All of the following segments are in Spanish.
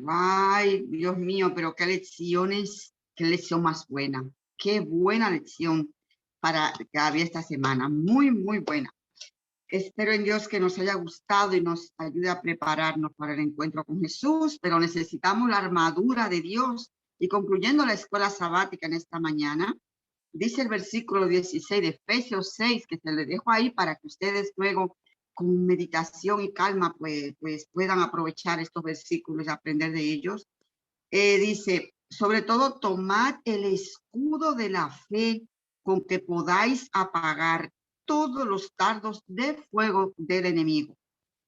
Ay, Dios mío, pero qué lecciones, qué lección más buena. Qué buena lección para Gaby esta semana. Muy, muy buena. Espero en Dios que nos haya gustado y nos ayude a prepararnos para el encuentro con Jesús, pero necesitamos la armadura de Dios. Y concluyendo la escuela sabática en esta mañana, dice el versículo 16 de Efesios 6, que se le dejo ahí para que ustedes luego con meditación y calma pues puedan aprovechar estos versículos y aprender de ellos. Dice, sobre todo tomad el escudo de la fe con que podáis apagar todos los dardos de fuego del enemigo.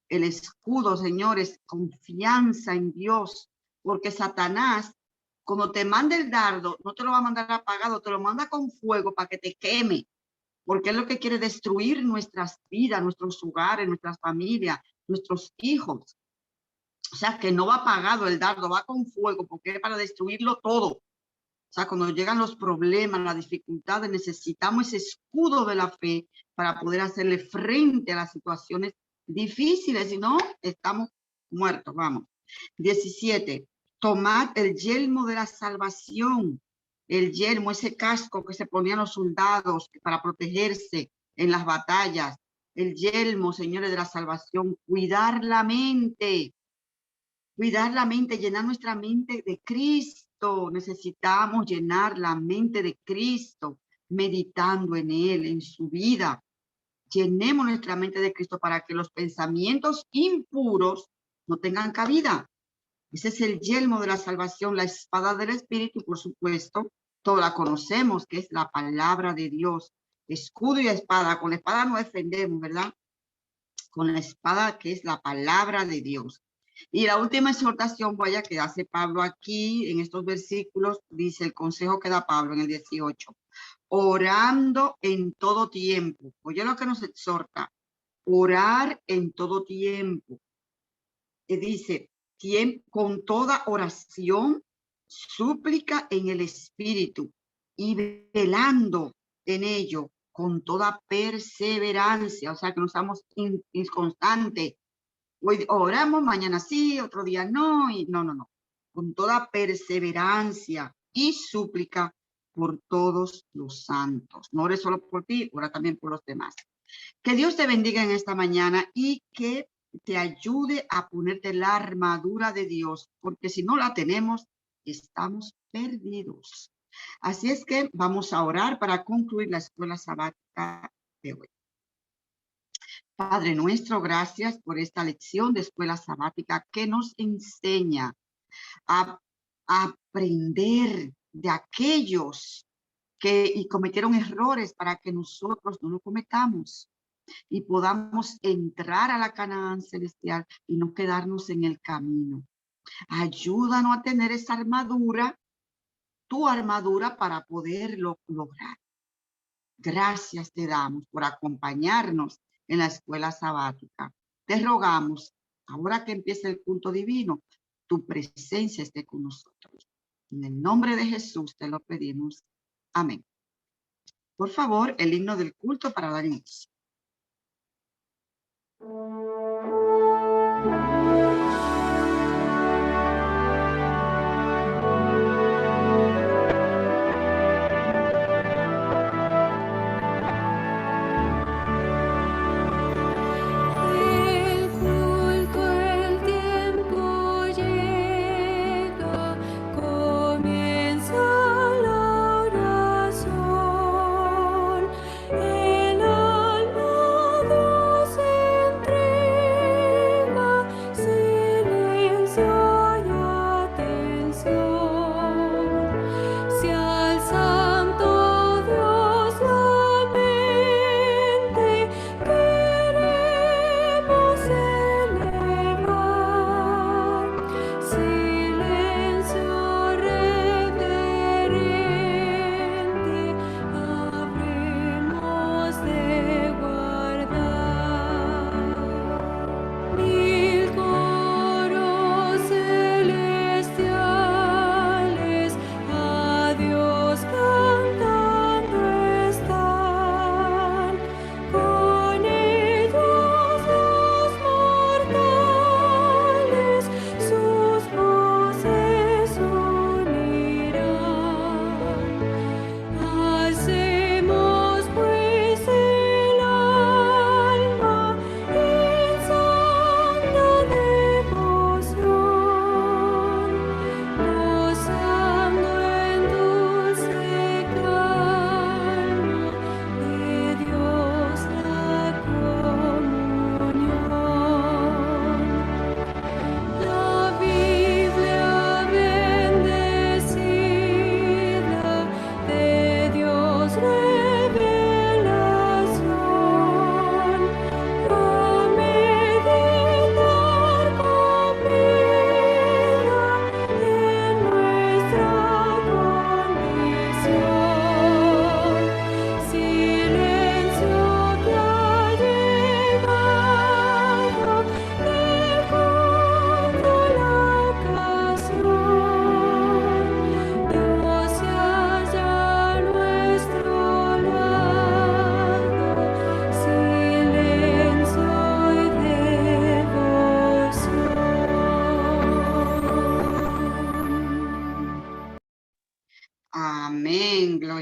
El escudo, señores, confianza en Dios, porque Satanás, cuando te manda el dardo, no te lo va a mandar apagado, te lo manda con fuego para que te queme, porque es lo que quiere destruir nuestras vidas, nuestros hogares, nuestras familias, nuestros hijos. O sea, que no va apagado el dardo, va con fuego, porque es para destruirlo todo. O sea, cuando llegan los problemas, las dificultades, necesitamos ese escudo de la fe para poder hacerle frente a las situaciones difíciles, si no, estamos muertos, vamos. 17, tomad el yelmo de la salvación, el yelmo, ese casco que se ponían los soldados para protegerse en las batallas, el yelmo, señores, de la salvación, cuidar la mente, llenar nuestra mente de Cristo. Necesitamos llenar la mente de Cristo, meditando en Él, en su vida. Llenemos nuestra mente de Cristo para que los pensamientos impuros no tengan cabida. Ese es el yelmo de la salvación, la espada del Espíritu, y por supuesto, todos la conocemos, que es la palabra de Dios. Escudo y espada. Con la espada nos defendemos, ¿verdad? Con la espada que es la palabra de Dios. Y la última exhortación, vaya, que hace Pablo aquí en estos versículos, dice el consejo que da Pablo en el 18, orando en todo tiempo. Oye lo que nos exhorta, orar en todo tiempo. Que dice, con toda oración, súplica en el Espíritu y velando en ello con toda perseverancia. O sea, que no estamos inconstantes. Hoy oramos, mañana sí, otro día no, y no. Con toda perseverancia y súplica por todos los santos. No ores solo por ti, ora también por los demás. Que Dios te bendiga en esta mañana y que te ayude a ponerte la armadura de Dios, porque si no la tenemos, estamos perdidos. Así es que vamos a orar para concluir la escuela sabática de hoy. Padre nuestro, gracias por esta lección de escuela sabática que nos enseña a aprender de aquellos que cometieron errores para que nosotros no lo cometamos y podamos entrar a la Canaán celestial y no quedarnos en el camino. Ayúdanos a tener esa armadura, tu armadura, para poderlo lograr. Gracias te damos por acompañarnos en la escuela sabática. Te rogamos, ahora que empiece el culto divino, tu presencia esté con nosotros. En el nombre de Jesús te lo pedimos. Amén. Por favor, el himno del culto para dar inicio. El alma Dios entre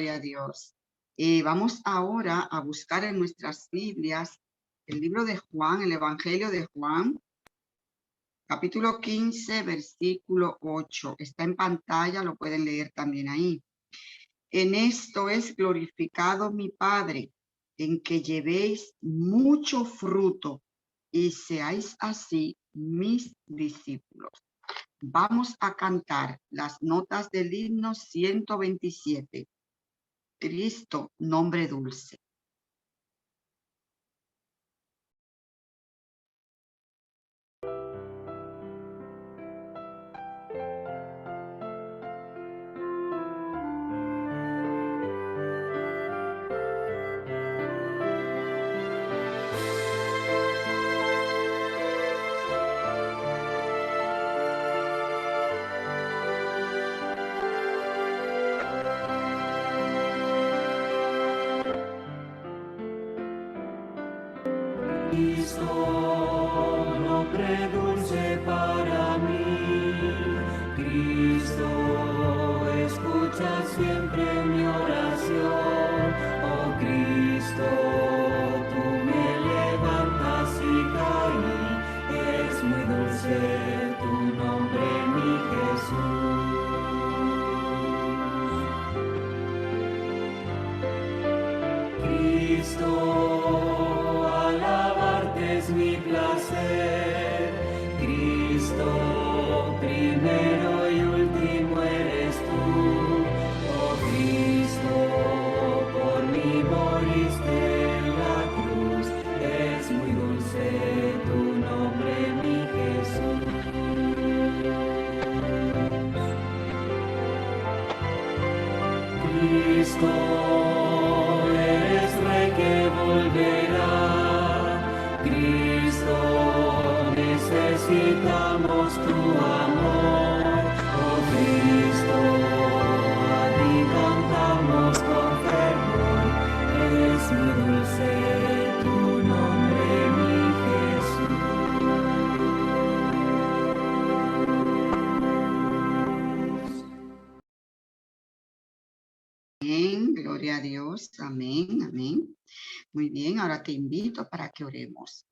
gloria a Dios. Vamos ahora a buscar en nuestras Biblias el libro de Juan, el Evangelio de Juan, capítulo 15, versículo 8. Está en pantalla, lo pueden leer también ahí. En esto es glorificado mi Padre, en que llevéis mucho fruto y seáis así mis discípulos. Vamos a cantar las notas del himno 127. Cristo, nombre dulce. Cristo, nombre dulce para mí. Cristo, escucha siempre mi oración. Oh Cristo, tú me levantas y caí. Es muy dulce tu nombre, mi Jesús. Cristo, es mi placer, Cristo, primero y último eres tú. Oh Cristo, por mí moriste en la cruz, es muy dulce tu nombre, mi Jesús. Cristo, eres Rey que volverá. Cristo, necesitamos tu amor. Oh Cristo, a ti cantamos con fervor. Es muy dulce tu nombre, mi Jesús. Amén, gloria a Dios, amén, amén. Muy bien, ahora te invito para que oremos.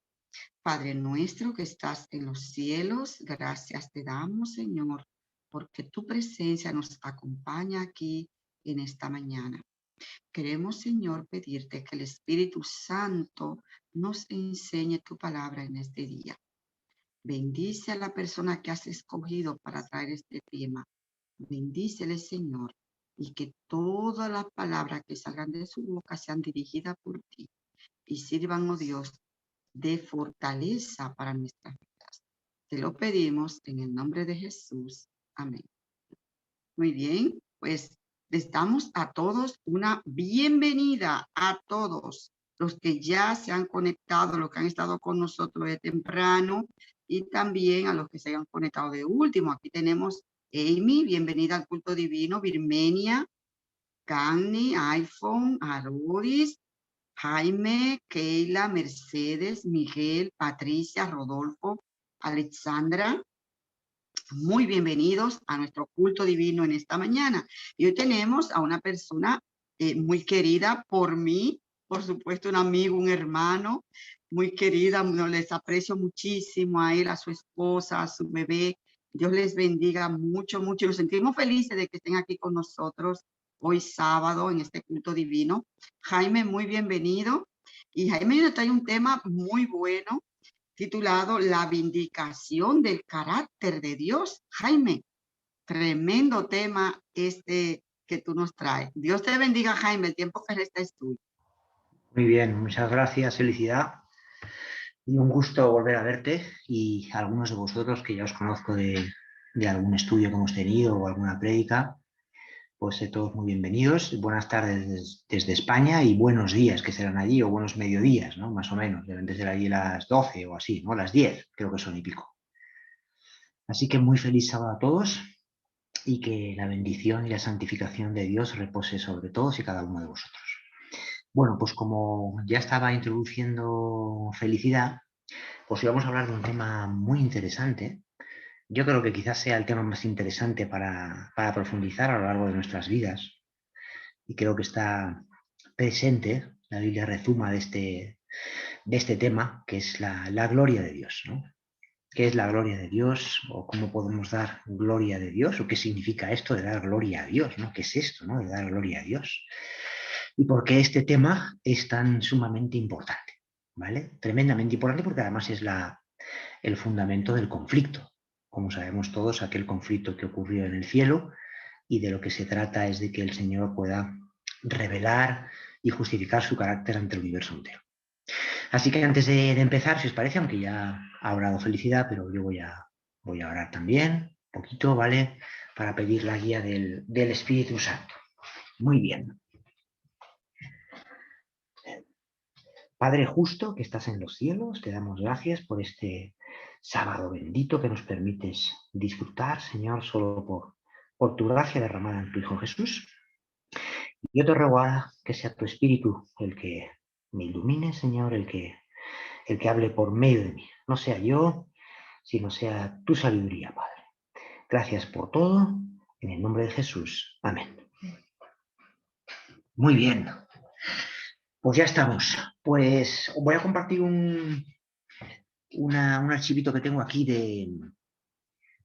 Padre nuestro que estás en los cielos, gracias te damos, Señor, porque tu presencia nos acompaña aquí en esta mañana. Queremos, Señor, pedirte que el Espíritu Santo nos enseñe tu palabra en este día. Bendice a la persona que has escogido para traer este tema. Bendícele, Señor, y que todas las palabras que salgan de su boca sean dirigidas por ti y sirvan, oh Dios, de fortaleza para nuestras vidas. Te lo pedimos en el nombre de Jesús. Amén. Muy bien, pues les damos a todos una bienvenida a todos los que ya se han conectado, los que han estado con nosotros de temprano y también a los que se han conectado de último. Aquí tenemos Amy, bienvenida al culto divino, Birmenia, Canny, iPhone, Arodis, Jaime, Keila, Mercedes, Miguel, Patricia, Rodolfo, Alexandra. Muy bienvenidos a nuestro culto divino en esta mañana. Y hoy tenemos a una persona muy querida por mí, por supuesto un amigo, un hermano, muy querida, les aprecio muchísimo a él, a su esposa, a su bebé. Dios les bendiga mucho, mucho. Y nos sentimos felices de que estén aquí con nosotros hoy sábado en este culto divino. Jaime, muy bienvenido. Y Jaime nos trae un tema muy bueno titulado La vindicación del carácter de Dios. Jaime, tremendo tema este que tú nos traes. Dios te bendiga, Jaime, el tiempo que resta es tuyo. Muy bien, muchas gracias, felicidad. Y un gusto volver a verte y a algunos de vosotros que ya os conozco de algún estudio que hemos tenido o alguna prédica, pues todos muy bienvenidos. Buenas tardes desde España y buenos días que serán allí, o buenos mediodías, ¿no? Más o menos, deben de ser allí las 12 o así, ¿no? Las 10, creo que son y pico. Así que muy feliz sábado a todos y que la bendición y la santificación de Dios repose sobre todos y cada uno de vosotros. Bueno, pues como ya estaba introduciendo felicidad, pues íbamos a hablar de un tema muy interesante. Yo creo que quizás sea el tema más interesante para profundizar a lo largo de nuestras vidas. y creo que está presente, la Biblia rezuma de este tema, que es la gloria de Dios, ¿no? ¿Qué es la gloria de Dios? ¿O cómo podemos dar gloria de Dios? ¿O qué significa esto de dar gloria a Dios, ¿no? ¿Qué es esto, ¿no? De dar gloria a Dios. ¿Y por qué este tema es tan sumamente importante? ¿Vale? Tremendamente importante porque además es el fundamento del conflicto. Como sabemos todos, aquel conflicto que ocurrió en el cielo, y de lo que se trata es de que el Señor pueda revelar y justificar su carácter ante el universo entero. Así que antes de empezar, si os parece, aunque ya ha orado Felicidad, pero yo voy a orar también, un poquito, ¿vale? Para pedir la guía del Espíritu Santo. Muy bien. Padre justo que estás en los cielos, te damos gracias por este sábado bendito que nos permites disfrutar, Señor, solo por tu gracia derramada en tu Hijo Jesús. Yo te ruego ahora que sea tu Espíritu el que me ilumine, Señor, el que hable por medio de mí. No sea yo, sino sea tu sabiduría, Padre. Gracias por todo, en el nombre de Jesús. Amén. Muy bien. Pues ya estamos. Pues voy a compartir un archivito que tengo aquí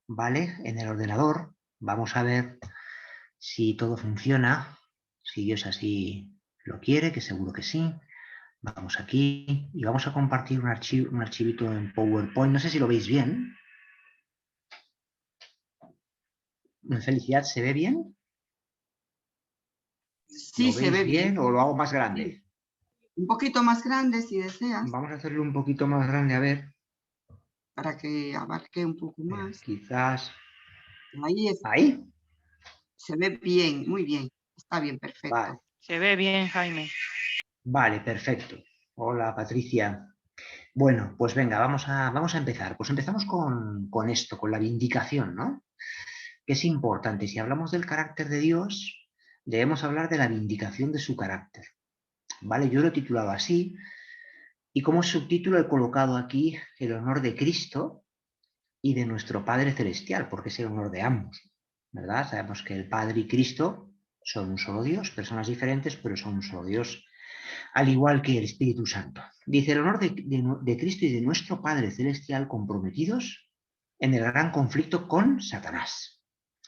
¿vale? En el ordenador. Vamos a ver si todo funciona, si Dios así lo quiere, que seguro que sí. Vamos aquí y vamos a compartir un archivito en PowerPoint. No sé si lo veis bien. Felicidad, ¿se ve bien? Sí, ¿Lo se veis ve bien bien. o lo hago más grande? Sí. Un poquito más grande si deseas, Vamos a hacerlo un poquito más grande, a ver. para que abarque un poco más. Quizás Ahí es, ahí. se ve bien, muy bien. Está bien, Vale, perfecto. Se ve bien, Jaime. vale, perfecto. Hola, Patricia. Bueno, pues venga, vamos a empezar. Pues empezamos con esto, con la vindicación, ¿no? Que es importante. Si hablamos del carácter de Dios, debemos hablar de la vindicación de su carácter. ¿Vale? Yo lo he titulado así, y como subtítulo he colocado aquí el honor de Cristo y de nuestro Padre Celestial, porque es el honor de ambos, ¿verdad? Sabemos que el Padre y Cristo son un solo Dios, personas diferentes, pero son un solo Dios, al igual que el Espíritu Santo. Dice el honor de Cristo y de nuestro Padre Celestial comprometidos en el gran conflicto con Satanás.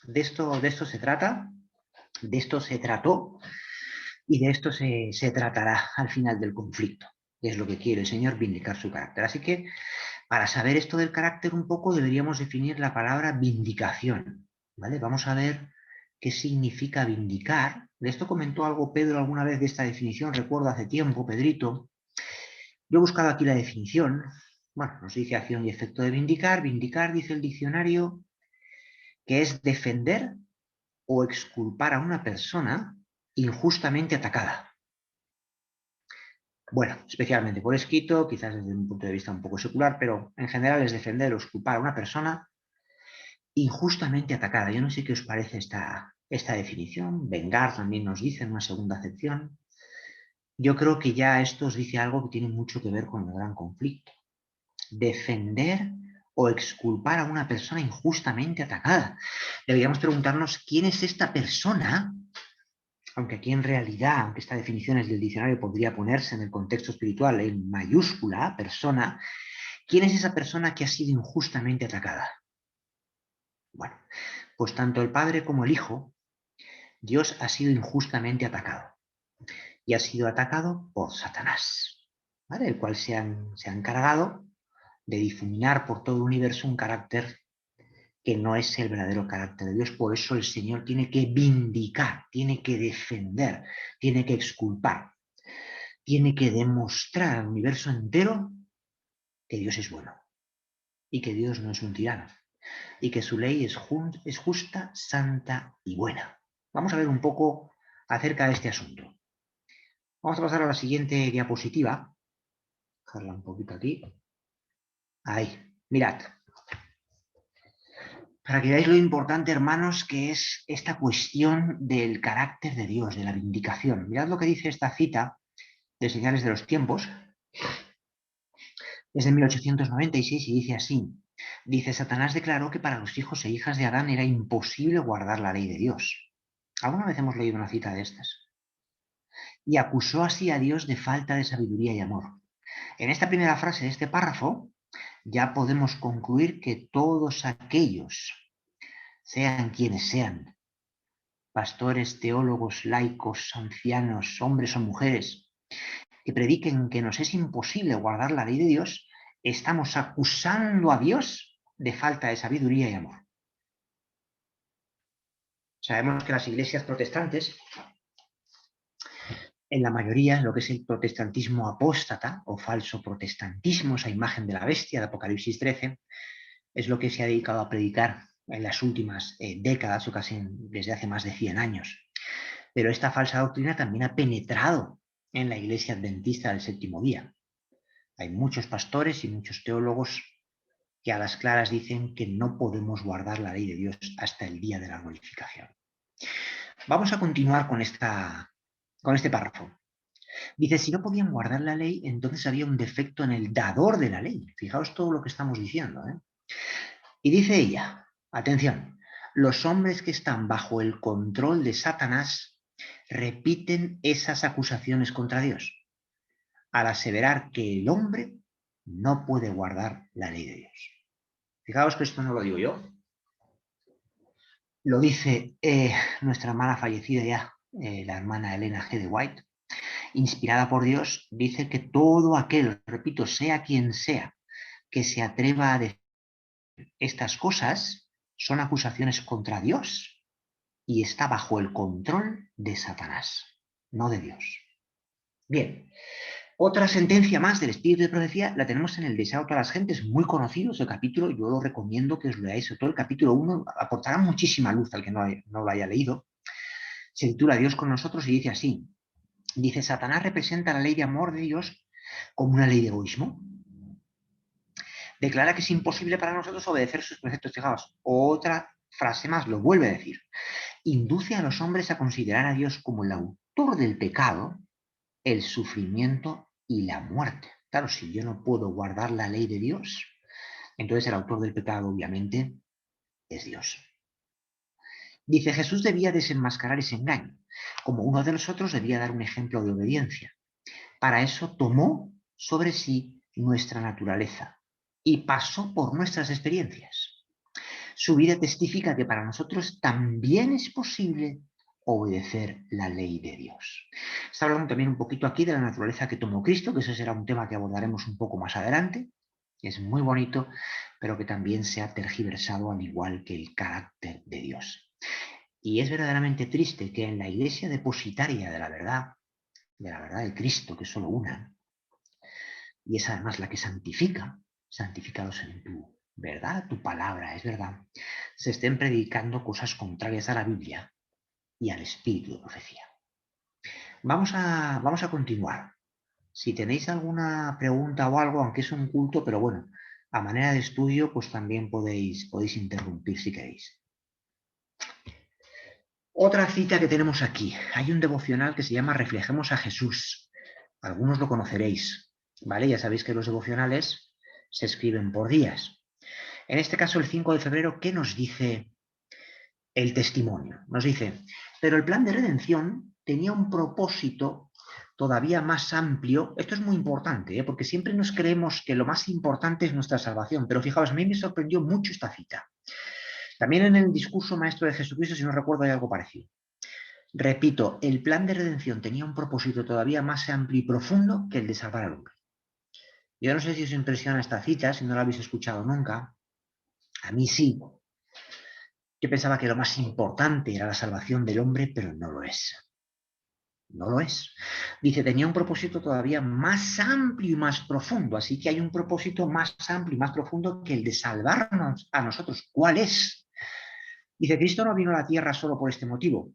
De esto se trata, de esto se trató y de esto se tratará al final del conflicto, que es lo que quiere el Señor, vindicar su carácter. Así que para saber esto del carácter un poco deberíamos definir la palabra vindicación, ¿vale? Vamos a ver qué significa vindicar. De esto comentó algo Pedro alguna vez de esta definición, recuerdo hace tiempo, Pedrito. Yo he buscado aquí la definición. Bueno, nos dice acción y efecto de vindicar. Vindicar, dice el diccionario, que es defender o exculpar a una persona injustamente atacada. Bueno, especialmente por escrito, quizás desde un punto de vista un poco secular, pero en general es defender o exculpar a una persona injustamente atacada. Yo no sé qué os parece esta definición. Vengar también nos dice en una segunda acepción. Yo creo que ya esto os dice algo que tiene mucho que ver con el gran conflicto. Defender o exculpar a una persona injustamente atacada. Deberíamos preguntarnos quién es esta persona, aunque aquí en realidad, aunque esta definición es del diccionario, podría ponerse en el contexto espiritual en mayúscula, persona, ¿quién es esa persona que ha sido injustamente atacada? Bueno, pues tanto el Padre como el Hijo, Dios ha sido injustamente atacado. Y ha sido atacado por Satanás, ¿vale? El cual se ha encargado de difuminar por todo el universo un carácter que no es el verdadero carácter de Dios. Por eso el Señor tiene que vindicar, tiene que defender, tiene que exculpar, tiene que demostrar al universo entero que Dios es bueno y que Dios no es un tirano y que su ley es justa, santa y buena. Vamos a ver un poco acerca de este asunto. Vamos a pasar a la siguiente diapositiva. Dejarla un poquito aquí. Ahí, mirad. Para que veáis lo importante, hermanos, que es esta cuestión del carácter de Dios, de la vindicación. Mirad lo que dice esta cita de Señales de los Tiempos. Es de 1896 y dice así. Dice, Satanás declaró que para los hijos e hijas de Adán era imposible guardar la ley de Dios. ¿Alguna vez hemos leído una cita de estas? y acusó así a Dios de falta de sabiduría y amor. En esta primera frase de este párrafo ya podemos concluir que todos aquellos, sean quienes sean, pastores, teólogos, laicos, ancianos, hombres o mujeres, que prediquen que nos es imposible guardar la ley de Dios, estamos acusando a Dios de falta de sabiduría y amor. Sabemos que las iglesias protestantes, en la mayoría, lo que es el protestantismo apóstata o falso protestantismo, esa imagen de la bestia de Apocalipsis 13, es lo que se ha dedicado a predicar en las últimas décadas o casi desde hace más de 100 años. Pero esta falsa doctrina también ha penetrado en la iglesia adventista del séptimo día. Hay muchos pastores y muchos teólogos que a las claras dicen que no podemos guardar la ley de Dios hasta el día de la glorificación. Vamos a continuar con este párrafo. Dice, si no podían guardar la ley, entonces había un defecto en el dador de la ley. Fijaos todo lo que estamos diciendo, ¿eh? Y dice ella, atención, los hombres que están bajo el control de Satanás repiten esas acusaciones contra Dios, al aseverar que el hombre no puede guardar la ley de Dios. Fijaos que esto no lo digo yo, lo dice nuestra hermana fallecida ya, la hermana Elena G. de White, inspirada por Dios, dice que todo aquel, repito, sea quien sea, que se atreva a decir estas cosas, son acusaciones contra Dios y está bajo el control de Satanás, no de Dios. Bien, otra sentencia más del espíritu de profecía la tenemos en el Deseo a todas las gentes, muy conocido ese capítulo, yo lo recomiendo que os leáis, sobre todo el capítulo 1, aportará muchísima luz al que no lo haya leído. Se titula Dios con nosotros y dice así, dice, Satanás representa la ley de amor de Dios como una ley de egoísmo. Declara que es imposible para nosotros obedecer sus preceptos. Fijaos, otra frase más, lo vuelve a decir. Induce a los hombres a considerar a Dios como el autor del pecado, el sufrimiento y la muerte. Claro, si yo no puedo guardar la ley de Dios, entonces el autor del pecado obviamente es Dios. Dice, Jesús debía desenmascarar ese engaño. Como uno de nosotros debía dar un ejemplo de obediencia. Para eso tomó sobre sí nuestra naturaleza y pasó por nuestras experiencias. Su vida testifica que para nosotros también es posible obedecer la ley de Dios. Está hablando también un poquito aquí de la naturaleza que tomó Cristo, que ese será un tema que abordaremos un poco más adelante. Es muy bonito, pero que también se ha tergiversado al igual que el carácter de Dios. Y es verdaderamente triste que en la iglesia depositaria de la verdad de Cristo, que es solo una, y es además la que santifica, santificados en tu verdad, tu palabra es verdad, se estén predicando cosas contrarias a la Biblia y al espíritu de profecía. Vamos a continuar. Si tenéis alguna pregunta o algo, aunque es un culto, pero bueno, a manera de estudio, pues también podéis interrumpir si queréis. Otra cita que tenemos aquí. Hay un devocional que se llama Reflejemos a Jesús. Algunos lo conoceréis, ¿vale? Ya sabéis que los devocionales se escriben por días. En este caso, el 5 de febrero, ¿qué nos dice el testimonio? Nos dice, pero el plan de redención tenía un propósito todavía más amplio. Esto es muy importante, porque siempre nos creemos que lo más importante es nuestra salvación, pero fijaos, a mí me sorprendió mucho esta cita. También en el discurso maestro de Jesucristo, si no recuerdo, hay algo parecido. Repito, el plan de redención tenía un propósito todavía más amplio y profundo que el de salvar al hombre. Yo no sé si os impresiona esta cita, si no la habéis escuchado nunca. A mí sí. Yo pensaba que lo más importante era la salvación del hombre, pero no lo es. No lo es. Dice, tenía un propósito todavía más amplio y más profundo. Así que hay un propósito más amplio y más profundo que el de salvarnos a nosotros. ¿Cuál es? Dice, Cristo no vino a la tierra solo por este motivo.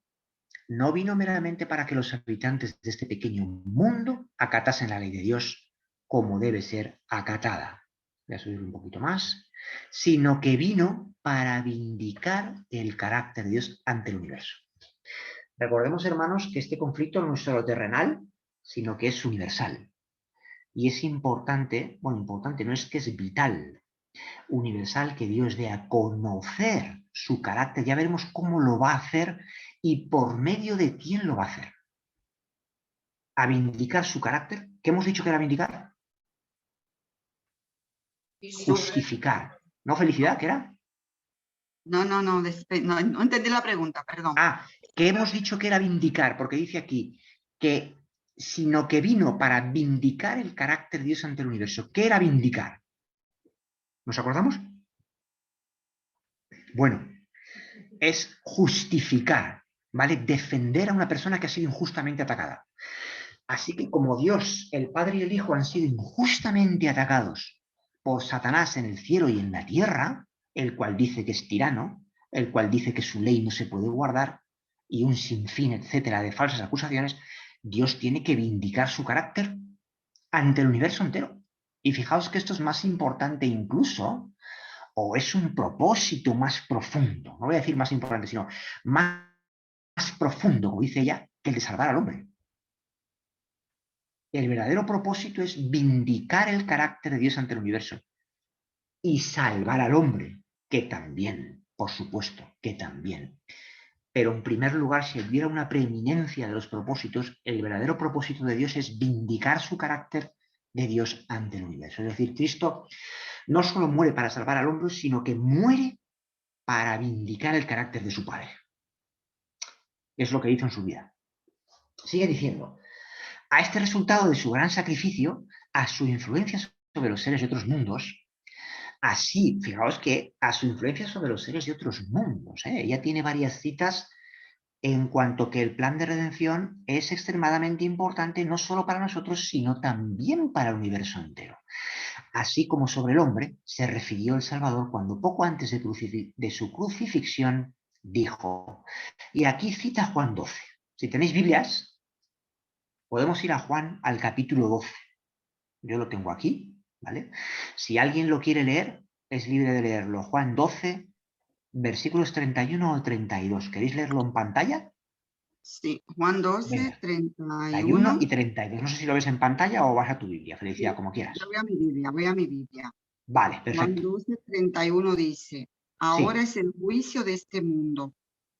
No vino meramente para que los habitantes de este pequeño mundo acatasen la ley de Dios como debe ser acatada. Voy a subir un poquito más. Sino que vino para vindicar el carácter de Dios ante el universo. Recordemos, hermanos, que este conflicto no es solo terrenal, sino que es universal. Y es importante, bueno, importante no es que es vital, universal, que Dios dé a conocer su carácter. Ya veremos cómo lo va a hacer y por medio de quién lo va a hacer. a vindicar su carácter. ¿Qué hemos dicho que era vindicar? Justificar. ¿No felicidad? ¿Qué era? No, no entendí la pregunta, perdón. Ah, que hemos dicho que era vindicar, porque dice aquí que sino que vino para vindicar el carácter de Dios ante el universo. ¿Qué era vindicar? ¿Nos acordamos? Bueno, es justificar, ¿vale? Defender a una persona que ha sido injustamente atacada. Así que como Dios, el Padre y el Hijo han sido injustamente atacados por Satanás en el cielo y en la tierra, el cual dice que es tirano, el cual dice que su ley no se puede guardar, y un sinfín, etcétera, de falsas acusaciones, Dios tiene que vindicar su carácter ante el universo entero. Y fijaos que esto es más importante incluso, o es un propósito más profundo, no voy a decir más importante, sino más profundo, como dice ella, que el de salvar al hombre. El verdadero propósito es vindicar el carácter de Dios ante el universo y salvar al hombre, que también, por supuesto, que también. Pero en primer lugar, si hubiera una preeminencia de los propósitos, el verdadero propósito de Dios es vindicar su carácter de Dios ante el universo. Es decir, Cristo no solo muere para salvar al hombre, sino que muere para vindicar el carácter de su Padre. Es lo que hizo en su vida. Sigue diciendo, a este resultado de su gran sacrificio, a su influencia sobre los seres de otros mundos, así, fijaos que a su influencia sobre los seres de otros mundos, ella tiene varias citas en cuanto que el plan de redención es extremadamente importante no solo para nosotros, sino también para el universo entero. Así como sobre el hombre se refirió el Salvador cuando poco antes de su crucifixión dijo, y aquí cita Juan 12. Si tenéis Biblias, podemos ir a Juan al capítulo 12. Yo lo tengo aquí, ¿vale? Si alguien lo quiere leer, es libre de leerlo. Juan 12, versículos 31 o 32. ¿Queréis leerlo en pantalla? Sí, Juan 12, Venga, 31 31. y 32. No sé si lo ves en pantalla o vas a tu Biblia. Felicidad, Sí, como quieras. yo voy a mi Biblia. Vale, Juan perfecto. 12, 31 dice, ahora Sí, es el juicio de este mundo.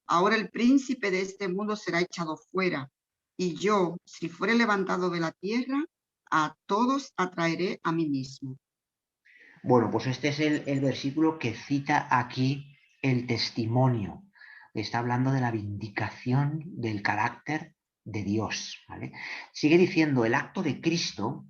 Ahora el príncipe de este mundo será echado fuera. Y yo, si fuere levantado de la tierra, a todos atraeré a mí mismo. bueno, pues este es el versículo que cita aquí el testimonio. Está hablando de la vindicación del carácter de Dios, ¿vale? Sigue diciendo, el acto de Cristo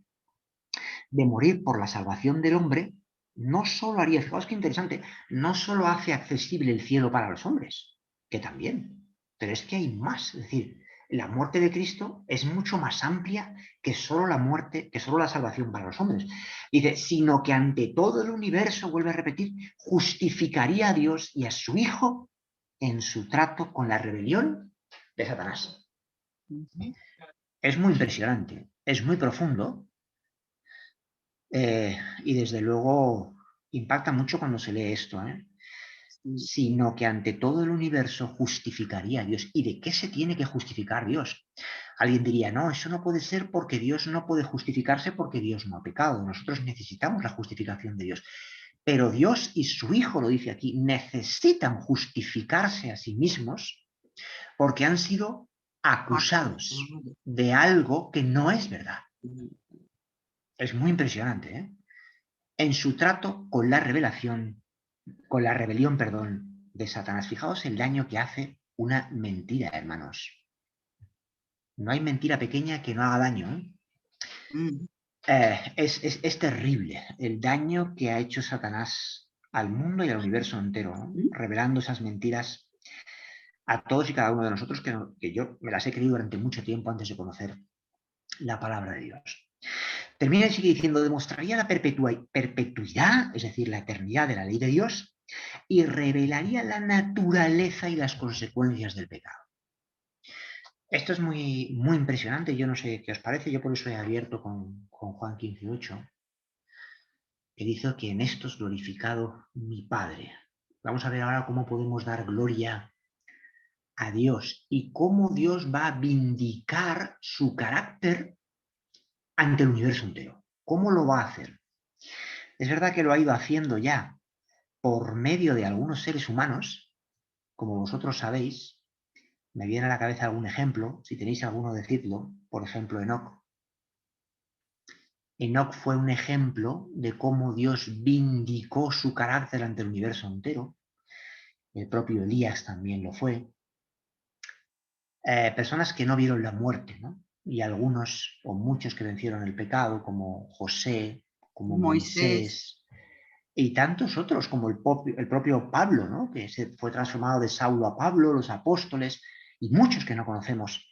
de morir por la salvación del hombre no solo haría, fijaos qué interesante, no solo hace accesible el cielo para los hombres, que también, pero es que hay más, es decir, la muerte de Cristo es mucho más amplia que solo la muerte, que solo la salvación para los hombres. Dice, sino que ante todo el universo, vuelve a repetir, justificaría a Dios y a su Hijo en su trato con la rebelión de Satanás. Es muy impresionante, es muy profundo, y desde luego impacta mucho cuando se lee esto, sino que ante todo el universo justificaría a Dios. ¿Y de qué se tiene que justificar Dios? Alguien diría, no, eso no puede ser porque Dios no puede justificarse porque Dios no ha pecado. Nosotros necesitamos la justificación de Dios. Pero Dios y su Hijo, lo dice aquí, necesitan justificarse a sí mismos porque han sido acusados de algo que no es verdad. Es muy impresionante, en su trato con la rebelión, perdón, de Satanás. Fijaos el daño que hace una mentira, hermanos. No hay mentira pequeña que no haga daño. Es terrible el daño que ha hecho Satanás al mundo y al universo entero, revelando esas mentiras a todos y cada uno de nosotros que yo me las he creído durante mucho tiempo antes de conocer la palabra de Dios. Termina y sigue diciendo, demostraría la perpetuidad, es decir, la eternidad de la ley de Dios, y revelaría la naturaleza y las consecuencias del pecado. Esto es muy, muy impresionante, yo no sé qué os parece, yo por eso he abierto con Juan 15:8, que dice que en esto es glorificado mi Padre. Vamos a ver ahora cómo podemos dar gloria a Dios y cómo Dios va a vindicar su carácter ante el universo entero. ¿Cómo lo va a hacer? Es verdad que lo ha ido haciendo ya por medio de algunos seres humanos, como vosotros sabéis, Me viene a la cabeza algún ejemplo, si tenéis alguno decidlo, por ejemplo Enoc. Enoc fue un ejemplo de cómo Dios vindicó su carácter ante el universo entero. El propio Elías también lo fue. Personas que no vieron la muerte, ¿no? Y algunos o muchos que vencieron el pecado, como José, como Moisés. Moisés, y tantos otros, como el propio Pablo, ¿no? Que se fue transformado de Saulo a Pablo, los apóstoles, y muchos que no conocemos,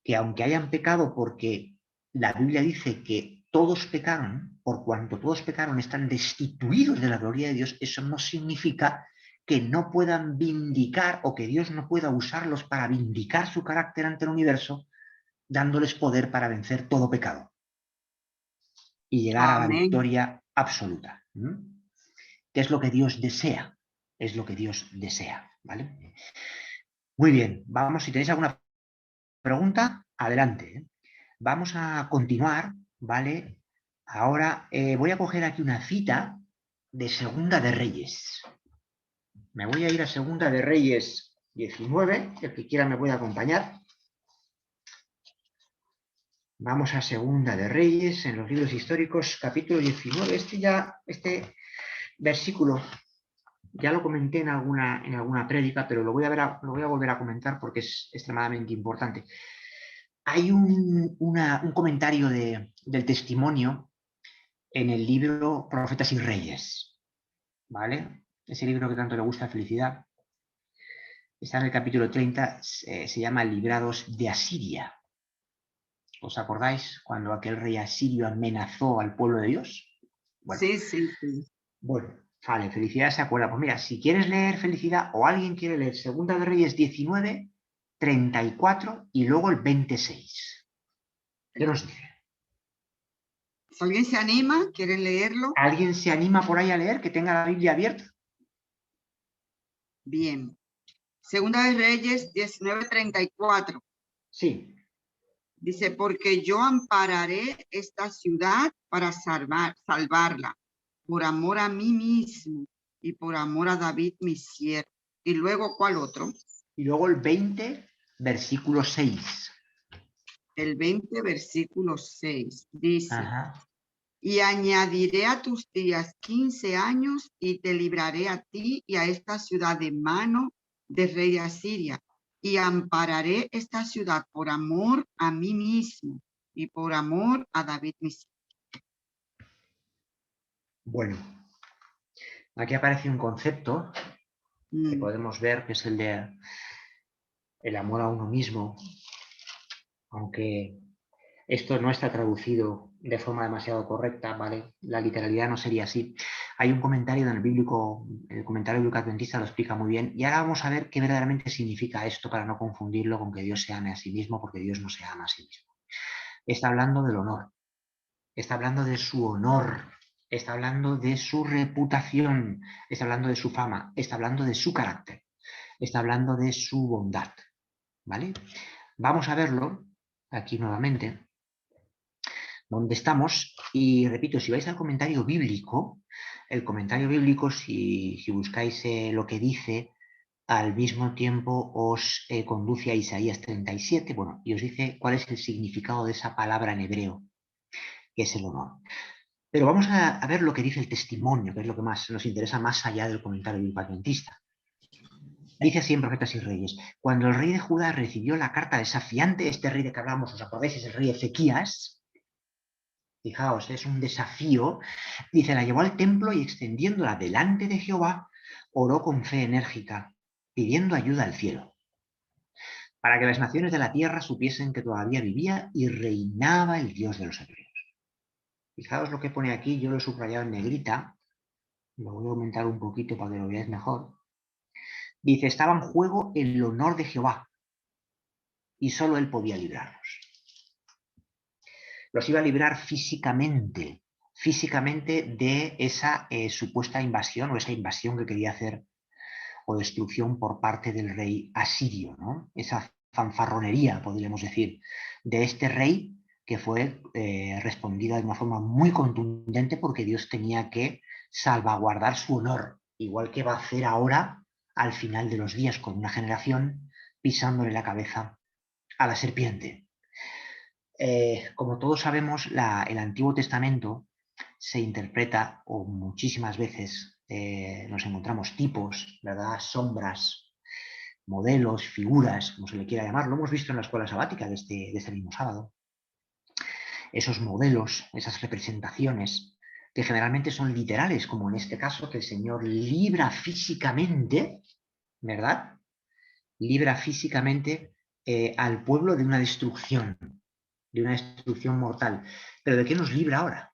que aunque hayan pecado, porque la Biblia dice que todos pecaron, por cuanto todos pecaron están destituidos de la gloria de Dios, eso no significa que no puedan vindicar o que Dios no pueda usarlos para vindicar su carácter ante el universo, dándoles poder para vencer todo pecado y llegar a la Amén. victoria absoluta. ¿Qué es lo que Dios desea? Es lo que Dios desea, ¿vale? Muy bien, vamos, si tenéis alguna pregunta, adelante. Vamos a continuar, ¿vale? Ahora voy a coger aquí una cita de Segunda de Reyes. Me voy a ir a Segunda de Reyes 19, el que quiera me puede acompañar. Vamos a Segunda de Reyes, en los libros históricos, capítulo 19. Este versículo ya lo comenté en alguna prédica, pero lo voy a volver a comentar porque es extremadamente importante. Hay un comentario del testimonio en el libro Profetas y Reyes, ¿vale? Ese libro que tanto le gusta a Felicidad. Está en el capítulo 30, se llama Librados de Asiria. ¿Os acordáis cuando aquel rey asirio amenazó al pueblo de Dios? Bueno, Sí. bueno, vale, Felicidad se acuerda. Pues mira, si quieres leer Felicidad o alguien quiere leer Segunda de Reyes 19, 34 y luego el 26. ¿Qué nos dice? ¿Alguien se anima? ¿Quieren leerlo? ¿Alguien se anima por ahí a leer, que tenga la Biblia abierta? Bien. Segunda de Reyes 19:34. Sí. Dice, porque yo ampararé esta ciudad para salvarla, por amor a mí mismo y por amor a David mi siervo. Y luego, ¿cuál otro? Y luego el 20, versículo 6. El 20, versículo 6. Dice, Ajá. y añadiré a tus días 15 años y te libraré a ti y a esta ciudad de mano del rey de Asiria. Y ampararé esta ciudad por amor a mí mismo y por amor a David mi siervo. Bueno, aquí aparece un concepto que Mm. podemos ver, que es el de el amor a uno mismo, aunque esto no está traducido de forma demasiado correcta, ¿vale? La literalidad no sería así. Hay un comentario en el comentario bíblico adventista lo explica muy bien, y ahora vamos a ver qué verdaderamente significa esto para no confundirlo con que Dios se ame a sí mismo, porque Dios no se ama a sí mismo. Está hablando del honor, está hablando de su honor, está hablando de su reputación, está hablando de su fama, está hablando de su carácter, está hablando de su bondad, ¿vale? Vamos a verlo aquí nuevamente, donde estamos, y repito, si vais al comentario bíblico, el comentario bíblico, si buscáis lo que dice, al mismo tiempo os conduce a Isaías 37, bueno, y os dice cuál es el significado de esa palabra en hebreo, que es el honor. Pero vamos a ver lo que dice el testimonio, que es lo que más nos interesa más allá del comentario bíblico adventista. Dice así en Profetas y Reyes, cuando el rey de Judá recibió la carta desafiante, este rey de que hablamos, ¿os acordáis? Es el rey Ezequías. Fijaos, es un desafío. Dice, la llevó al templo y extendiéndola delante de Jehová, oró con fe enérgica, pidiendo ayuda al cielo, para que las naciones de la tierra supiesen que todavía vivía y reinaba el Dios de los hebreos. Fijaos lo que pone aquí, yo lo he subrayado en negrita, lo voy a aumentar un poquito para que lo veáis mejor. Dice, estaba en juego el honor de Jehová y solo él podía librarlos. Los iba a librar físicamente de esa supuesta invasión o esa invasión que quería hacer o destrucción por parte del rey asirio, ¿no? Esa fanfarronería, podríamos decir, de este rey que fue respondida de una forma muy contundente porque Dios tenía que salvaguardar su honor, igual que va a hacer ahora al final de los días con una generación pisándole la cabeza a la serpiente. Como todos sabemos, el Antiguo Testamento se interpreta, o muchísimas veces nos encontramos tipos, ¿verdad? Sombras, modelos, figuras, como se le quiera llamar. Lo hemos visto en la escuela sabática de este mismo sábado. Esos modelos, esas representaciones, que generalmente son literales, como en este caso, que el Señor libra físicamente, ¿verdad? Libra físicamente al pueblo de una destrucción mortal. ¿Pero de qué nos libra ahora?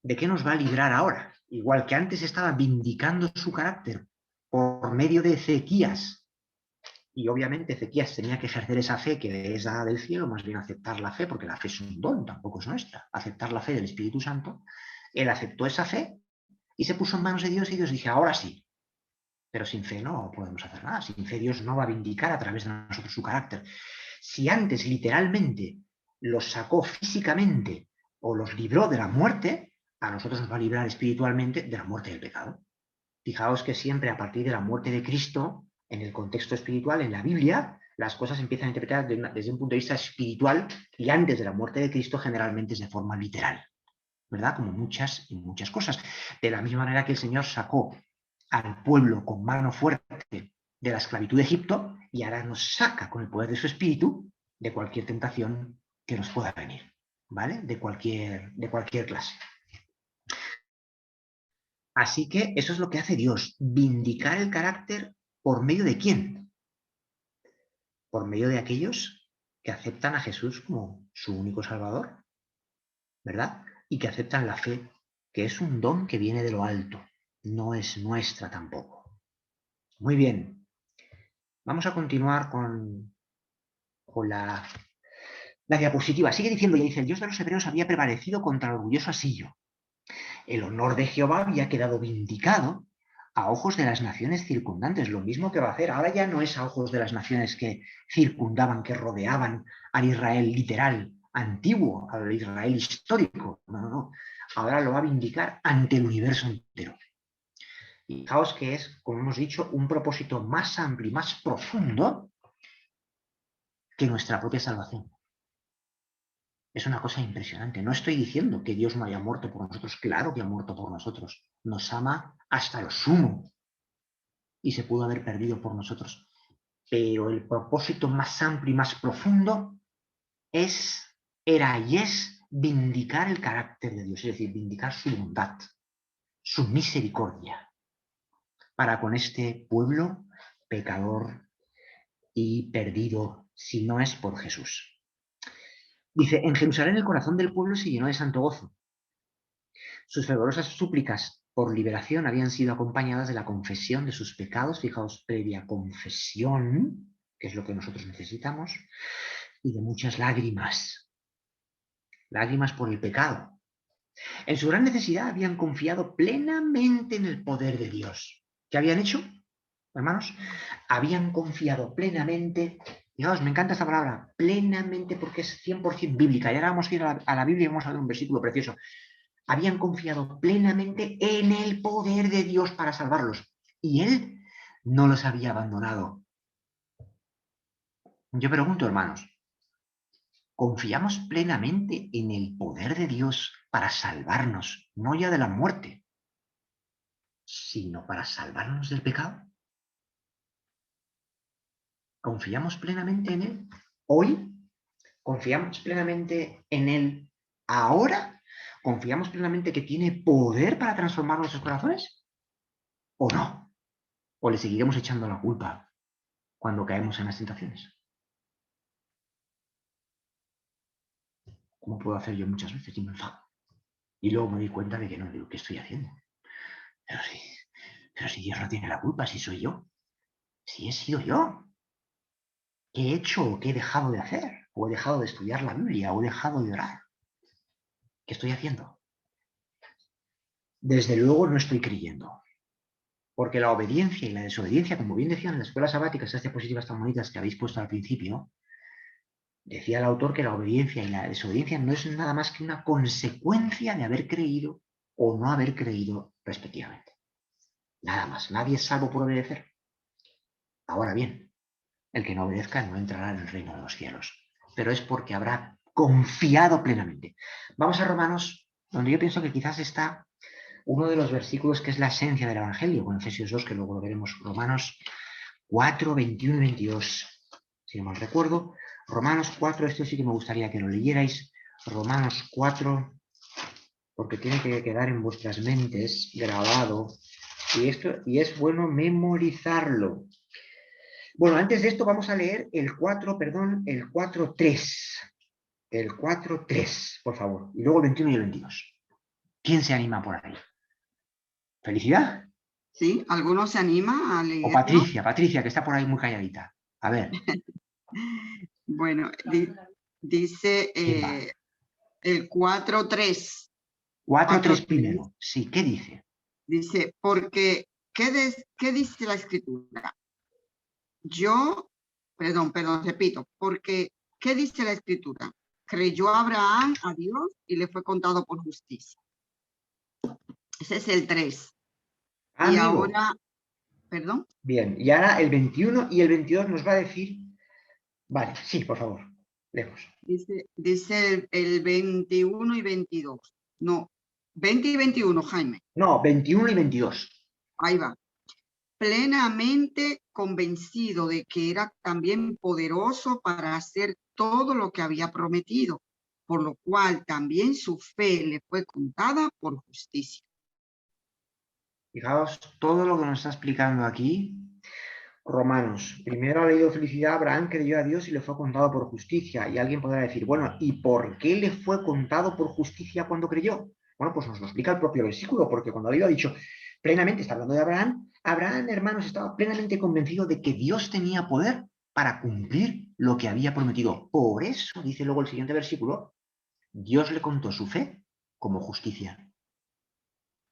¿De qué nos va a librar ahora? Igual que antes estaba vindicando su carácter por medio de Ezequías, y obviamente Ezequías tenía que ejercer esa fe que es dada del cielo, más bien aceptar la fe, porque la fe es un don, tampoco es nuestra, aceptar la fe del Espíritu Santo. Él aceptó esa fe y se puso en manos de Dios y Dios dijo, ahora sí. Pero sin fe no podemos hacer nada. Sin fe Dios no va a vindicar a través de nosotros su carácter. Si antes literalmente los sacó físicamente o los libró de la muerte, a nosotros nos va a librar espiritualmente de la muerte del pecado. Fijaos que siempre a partir de la muerte de Cristo, en el contexto espiritual, en la Biblia, las cosas empiezan a interpretar desde un punto de vista espiritual, y antes de la muerte de Cristo generalmente es de forma literal, ¿verdad? Como muchas cosas. De la misma manera que el Señor sacó al pueblo con mano fuerte de la esclavitud de Egipto, y ahora nos saca con el poder de su espíritu de cualquier tentación que nos pueda venir, ¿vale? De cualquier clase. Así que eso es lo que hace Dios, vindicar el carácter ¿por medio de quién? Por medio de aquellos que aceptan a Jesús como su único Salvador, ¿verdad? Y que aceptan la fe, que es un don que viene de lo alto, no es nuestra tampoco. Muy bien, vamos a continuar con la diapositiva. Sigue diciendo, ya dice, el Dios de los hebreos había prevalecido contra el orgulloso asillo. El honor de Jehová había quedado vindicado a ojos de las naciones circundantes. Lo mismo que va a hacer. Ahora ya no es a ojos de las naciones que circundaban, que rodeaban al Israel literal, antiguo, al Israel histórico. No, no, no. Ahora lo va a vindicar ante el universo entero. Y fijaos que es, como hemos dicho, un propósito más amplio y más profundo que nuestra propia salvación. Es una cosa impresionante. No estoy diciendo que Dios no haya muerto por nosotros. Claro que ha muerto por nosotros. Nos ama hasta lo sumo. Y se pudo haber perdido por nosotros. Pero el propósito más amplio y más profundo era y es vindicar el carácter de Dios. Es decir, vindicar su bondad, su misericordia para con este pueblo pecador y perdido, si no es por Jesús. Dice, en Jerusalén el corazón del pueblo se llenó de santo gozo. Sus fervorosas súplicas por liberación habían sido acompañadas de la confesión de sus pecados, fijaos, previa confesión, que es lo que nosotros necesitamos, y de muchas lágrimas. Lágrimas por el pecado. En su gran necesidad habían confiado plenamente en el poder de Dios. ¿Qué habían hecho, hermanos? Habían confiado plenamente. Fijaos, me encanta esta palabra, plenamente, porque es 100% bíblica. Y ahora vamos a ir a la Biblia y vamos a ver un versículo precioso. Habían confiado plenamente en el poder de Dios para salvarlos. Y Él no los había abandonado. Yo pregunto, hermanos, ¿confiamos plenamente en el poder de Dios para salvarnos, no ya de la muerte, sino para salvarnos del pecado? ¿Confiamos plenamente en Él hoy? ¿Confiamos plenamente en Él ahora? ¿Confiamos plenamente que tiene poder para transformar nuestros corazones? ¿O no? ¿O le seguiremos echando la culpa cuando caemos en las tentaciones? Como puedo hacer yo muchas veces y me enfado. Y luego me doy cuenta de que no, digo, ¿qué estoy haciendo? Pero si Dios no tiene la culpa, si soy yo. Si he sido yo. ¿Qué he hecho o qué he dejado de hacer? ¿O he dejado de estudiar la Biblia? ¿O he dejado de orar? ¿Qué estoy haciendo? Desde luego no estoy creyendo. Porque la obediencia y la desobediencia, como bien decían en las escuelas sabáticas, estas diapositivas tan bonitas que habéis puesto al principio, decía el autor que la obediencia y la desobediencia no es nada más que una consecuencia de haber creído o no haber creído respectivamente. Nada más. Nadie es salvo por obedecer. Ahora bien, El que no obedezca no entrará en el reino de los cielos. Pero es porque habrá confiado plenamente. Vamos a Romanos, donde yo pienso que quizás está uno de los versículos que es la esencia del Evangelio, con Efesios 2, que luego lo veremos, Romanos 4, 21 y 22. Si no mal recuerdo, Romanos 4, esto sí que me gustaría que lo leyerais. Romanos 4, porque tiene que quedar en vuestras mentes grabado. Y es bueno memorizarlo. Bueno, antes de esto vamos a leer el 4.3. El 4.3, por favor. Y luego el 21 y el 22. ¿Quién se anima por ahí? ¿Felicidad? ¿Sí? ¿Alguno se anima a O leerlo? Patricia, que está por ahí muy calladita. A ver, Bueno, dice ¿quién va? el 4:3. 4.3 4:3 primero. Sí, ¿qué dice? dice, porque, ¿qué dice la escritura? Repito, porque, ¿qué dice la escritura? Creyó Abraham a Dios y le fue contado por justicia. Ese es el 3. Y Amigo. ahora, perdón, Bien, y ahora el 21 y el 22 nos va a decir... Vale, sí, por favor, lejos. dice el 21 y 22. No, 20 y 21, Jaime. No, 21 y 22. Ahí va. Plenamente convencido de que era también poderoso para hacer todo lo que había prometido, por lo cual también su fe le fue contada por justicia. Fijaos, todo lo que nos está explicando aquí, Romanos. Primero ha leído felicidad, Abraham creyó a Dios y le fue contado por justicia. Y alguien podrá decir, bueno, ¿y por qué le fue contado por justicia cuando creyó? Bueno, pues nos lo explica el propio versículo, porque cuando ha dicho plenamente, está hablando de Abraham, Abraham, hermanos, estaba plenamente convencido de que Dios tenía poder para cumplir lo que había prometido. Por eso, dice luego el siguiente versículo, Dios le contó su fe como justicia.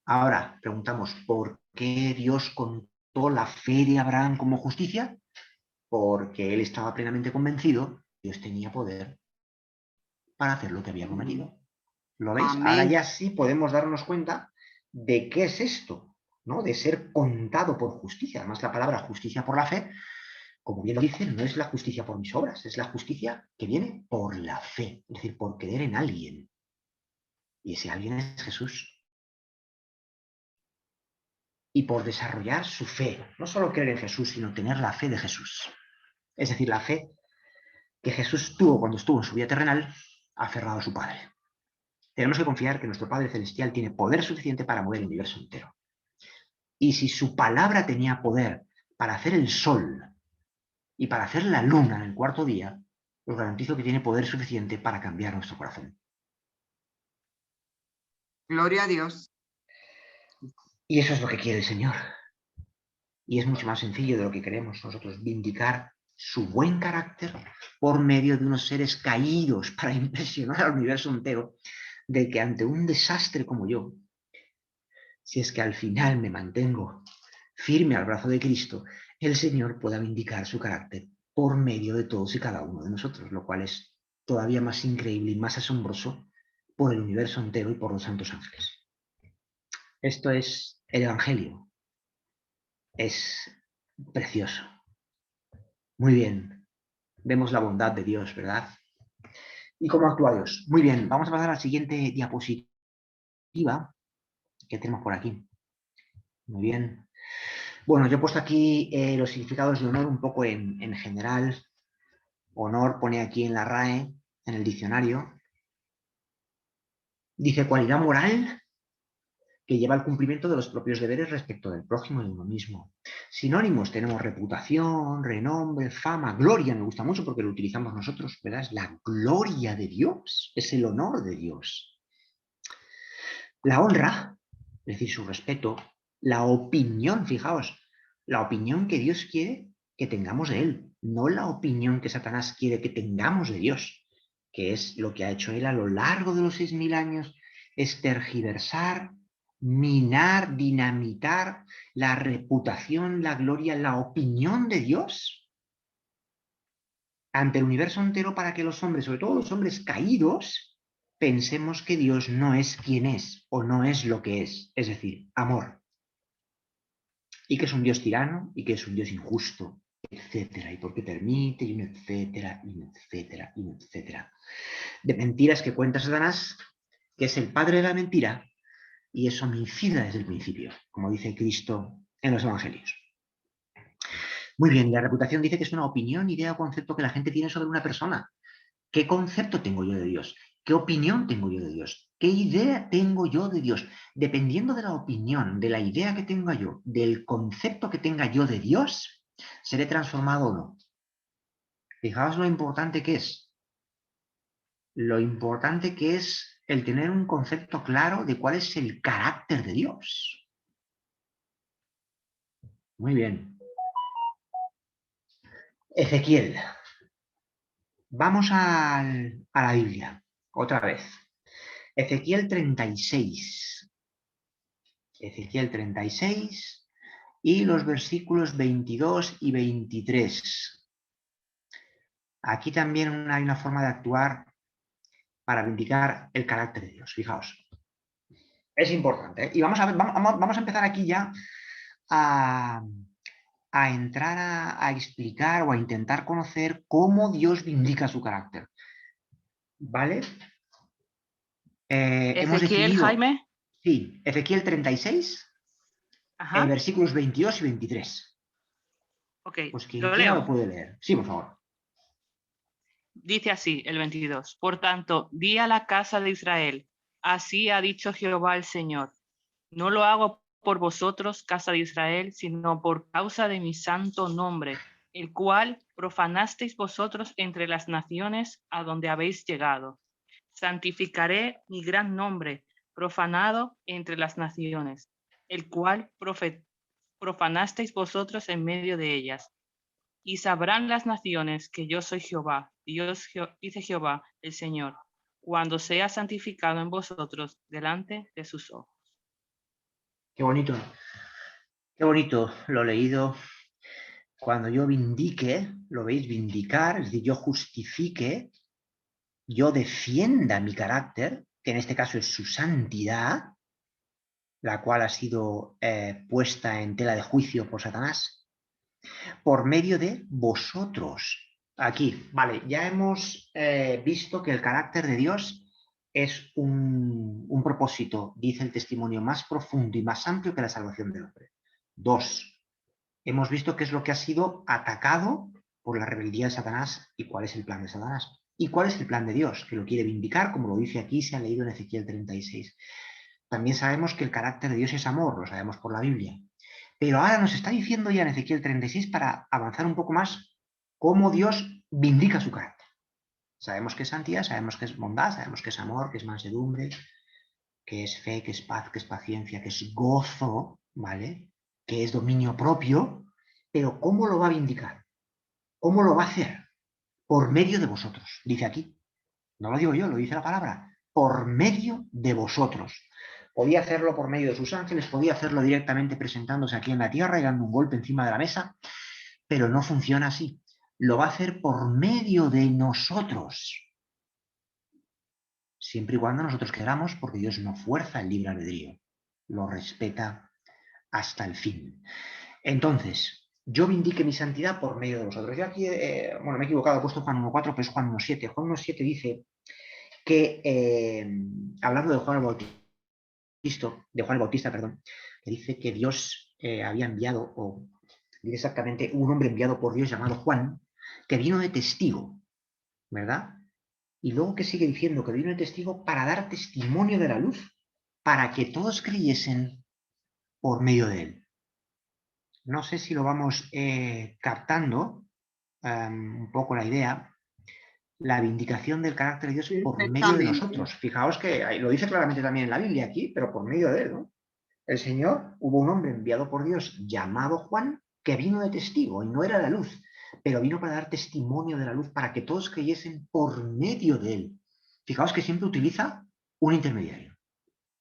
Ahora, preguntamos, ¿por qué Dios contó la fe de Abraham como justicia? Porque él estaba plenamente convencido que Dios tenía poder para hacer lo que había prometido. ¿Lo veis? Ahora Amén. ya sí podemos darnos cuenta de qué es esto, ¿no? De ser contado por justicia. Además, la palabra justicia por la fe, como bien lo dice, no es la justicia por mis obras, es la justicia que viene por la fe, es decir, por creer en alguien. Y ese alguien es Jesús. Y por desarrollar su fe, no solo creer en Jesús, sino tener la fe de Jesús. Es decir, la fe que Jesús tuvo cuando estuvo en su vida terrenal, aferrado a su Padre. Tenemos que confiar que nuestro Padre Celestial tiene poder suficiente para mover el universo entero. Y si su palabra tenía poder para hacer el sol y para hacer la luna en el cuarto día, os garantizo que tiene poder suficiente para cambiar nuestro corazón. Gloria a Dios. Y eso es lo que quiere el Señor. Y es mucho más sencillo de lo que queremos nosotros, vindicar su buen carácter por medio de unos seres caídos para impresionar al universo entero de que ante un desastre como yo, si es que al final me mantengo firme al brazo de Cristo, el Señor pueda vindicar su carácter por medio de todos y cada uno de nosotros, lo cual es todavía más increíble y más asombroso por el universo entero y por los santos ángeles. Esto es el Evangelio. Es precioso. Muy bien. Vemos la bondad de Dios, ¿verdad? ¿Y cómo actúa Dios? Muy bien. Vamos a pasar a la siguiente diapositiva que tenemos por aquí. Muy bien. Bueno, yo he puesto aquí los significados de honor un poco en general. Honor pone aquí en la RAE, en el diccionario. Dice cualidad moral que lleva al cumplimiento de los propios deberes respecto del prójimo y de uno mismo. Sinónimos tenemos reputación, renombre, fama, gloria, me gusta mucho porque lo utilizamos nosotros, ¿verdad? Es la gloria de Dios, es el honor de Dios. La honra, es decir, su respeto, la opinión, fijaos, la opinión que Dios quiere que tengamos de Él, no la opinión que Satanás quiere que tengamos de Dios, que es lo que ha hecho Él a lo largo de los 6.000 años, es tergiversar, minar, dinamitar la reputación, la gloria, la opinión de Dios ante el universo entero para que los hombres, sobre todo los hombres caídos, pensemos que Dios no es quien es o no es lo que es decir, amor. Y que es un Dios tirano y que es un Dios injusto. etcétera, y por qué permite, y un etcétera, y un etcétera, y un etcétera. De mentiras que cuenta Satanás, que es el padre de la mentira, y es homicida desde el principio, como dice Cristo en los Evangelios. Muy bien, la reputación dice que es una opinión, idea o concepto que la gente tiene sobre una persona. ¿Qué concepto tengo yo de Dios? ¿Qué opinión tengo yo de Dios? ¿Qué idea tengo yo de Dios? Dependiendo de la opinión, de la idea que tenga yo, del concepto que tenga yo de Dios, seré transformado o no. Fijaos lo importante que es. Lo importante que es el tener un concepto claro de cuál es el carácter de Dios. Muy bien. Ezequiel. Vamos a la Biblia, otra vez. Ezequiel 36. Ezequiel 36 y los versículos 22 y 23. Aquí también hay una forma de actuar para vindicar el carácter de Dios. Fijaos. Es importante, ¿eh? Y vamos a ver, vamos a empezar aquí ya a entrar a explicar o a intentar conocer cómo Dios vindica su carácter. ¿Vale? Hemos Ezequiel, definido, Jaime. sí, Ezequiel 36, Ajá. versículos 22 y 23. Ok, Pues quien lo quiera leo. lo puede leer. Sí, por favor. Dice así el 22. Por tanto, di a la casa de Israel, así ha dicho Jehová el Señor. No lo hago por vosotros, casa de Israel, sino por causa de mi santo nombre, el cual profanasteis vosotros entre las naciones a donde habéis llegado. Santificaré mi gran nombre, profanado entre las naciones, el cual profanasteis vosotros en medio de ellas. Y sabrán las naciones que yo soy Jehová, dice Jehová el Señor, cuando sea santificado en vosotros delante de sus ojos. Qué bonito. Qué bonito lo leído. Cuando yo vindique, lo veis, vindicar, es decir, yo justifique, yo defienda mi carácter, que en este caso es su santidad, la cual ha sido puesta en tela de juicio por Satanás, por medio de vosotros. Aquí, vale, ya hemos visto que el carácter de Dios es un propósito, dice el testimonio, más profundo y más amplio que la salvación del hombre. 2. Hemos visto qué es lo que ha sido atacado por la rebeldía de Satanás y cuál es el plan de Satanás. Y cuál es el plan de Dios, que lo quiere vindicar, como lo dice aquí, se ha leído en Ezequiel 36. También sabemos que el carácter de Dios es amor, lo sabemos por la Biblia. Pero ahora nos está diciendo ya en Ezequiel 36, para avanzar un poco más, cómo Dios vindica su carácter. Sabemos que es santidad, sabemos que es bondad, sabemos que es amor, que es mansedumbre, que es fe, que es paz, que es paciencia, que es gozo, ¿vale? Que es dominio propio, pero ¿cómo lo va a vindicar? ¿Cómo lo va a hacer? Por medio de vosotros, dice aquí. No lo digo yo, lo dice la palabra. Por medio de vosotros. Podía hacerlo por medio de sus ángeles, podía hacerlo directamente presentándose aquí en la tierra y dando un golpe encima de la mesa, pero no funciona así. Lo va a hacer por medio de nosotros. Siempre y cuando nosotros queramos, porque Dios no fuerza el libre albedrío. Lo respeta hasta el fin. Entonces, yo vindique mi santidad por medio de vosotros. Yo aquí, me he equivocado, he puesto Juan 1.4, pero es Juan 1.7. Juan 1.7 dice que, hablando de Juan el Bautista, que dice que Dios había enviado, o dice exactamente, un hombre enviado por Dios llamado Juan, que vino de testigo, ¿verdad? Y luego que sigue diciendo que vino de testigo para dar testimonio de la luz, para que todos creyesen por medio de él. No sé si lo vamos captando un poco la idea, la vindicación del carácter de Dios por medio de nosotros. Fijaos que lo dice claramente también en la Biblia aquí, pero por medio de él, ¿no? El Señor, hubo un hombre enviado por Dios llamado Juan, que vino de testigo y no era la luz, pero vino para dar testimonio de la luz, para que todos creyesen por medio de él. Fijaos que siempre utiliza un intermediario.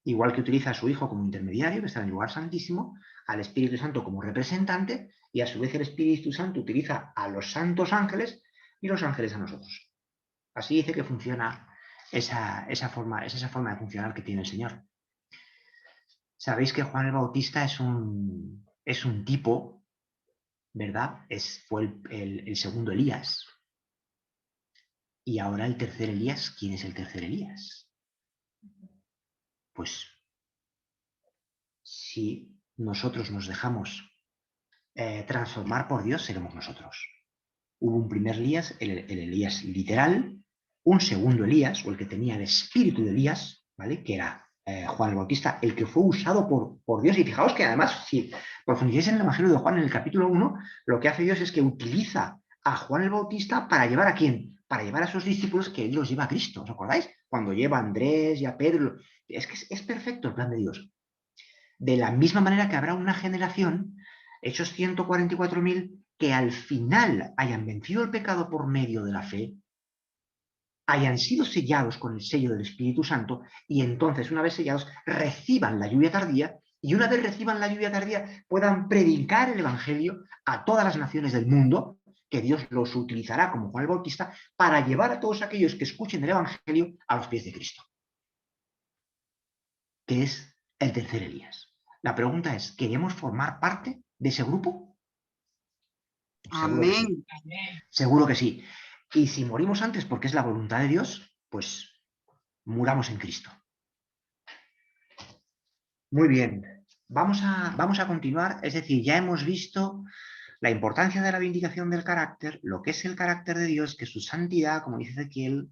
Igual que utiliza a su Hijo como intermediario, que está en el lugar santísimo, al Espíritu Santo como representante, y a su vez el Espíritu Santo utiliza a los santos ángeles y los ángeles a nosotros. Así dice que funciona esa forma de funcionar que tiene el Señor. Sabéis que Juan el Bautista es un tipo ¿verdad? Fue el segundo Elías. Y ahora el tercer Elías, ¿quién es el tercer Elías? Pues si nosotros nos dejamos transformar por Dios, seremos nosotros. Hubo un primer Elías, el Elías literal, un segundo Elías, o el que tenía el espíritu de Elías, ¿vale? Que era Juan el Bautista, el que fue usado por Dios. Y fijaos que además, si profundizáis en el Evangelio de Juan en el capítulo 1, lo que hace Dios es que utiliza a Juan el Bautista para llevar ¿a quién? Para llevar a sus discípulos, que él los lleva a Cristo. ¿Os acordáis? Cuando lleva a Andrés y a Pedro. Es que es perfecto el plan de Dios. De la misma manera que habrá una generación, esos 144.000, que al final hayan vencido el pecado por medio de la fe, hayan sido sellados con el sello del Espíritu Santo, y entonces, una vez sellados, reciban la lluvia tardía, y una vez reciban la lluvia tardía, puedan predicar el Evangelio a todas las naciones del mundo, que Dios los utilizará como Juan el Bautista, para llevar a todos aquellos que escuchen el Evangelio a los pies de Cristo, que es el tercer Elías. La pregunta es, ¿queremos formar parte de ese grupo? Seguro que sí. Amén. Seguro que sí. Y si morimos antes porque es la voluntad de Dios, pues muramos en Cristo. Muy bien. Vamos a continuar. Es decir, ya hemos visto la importancia de la vindicación del carácter, lo que es el carácter de Dios, que es su santidad, como dice Ezequiel,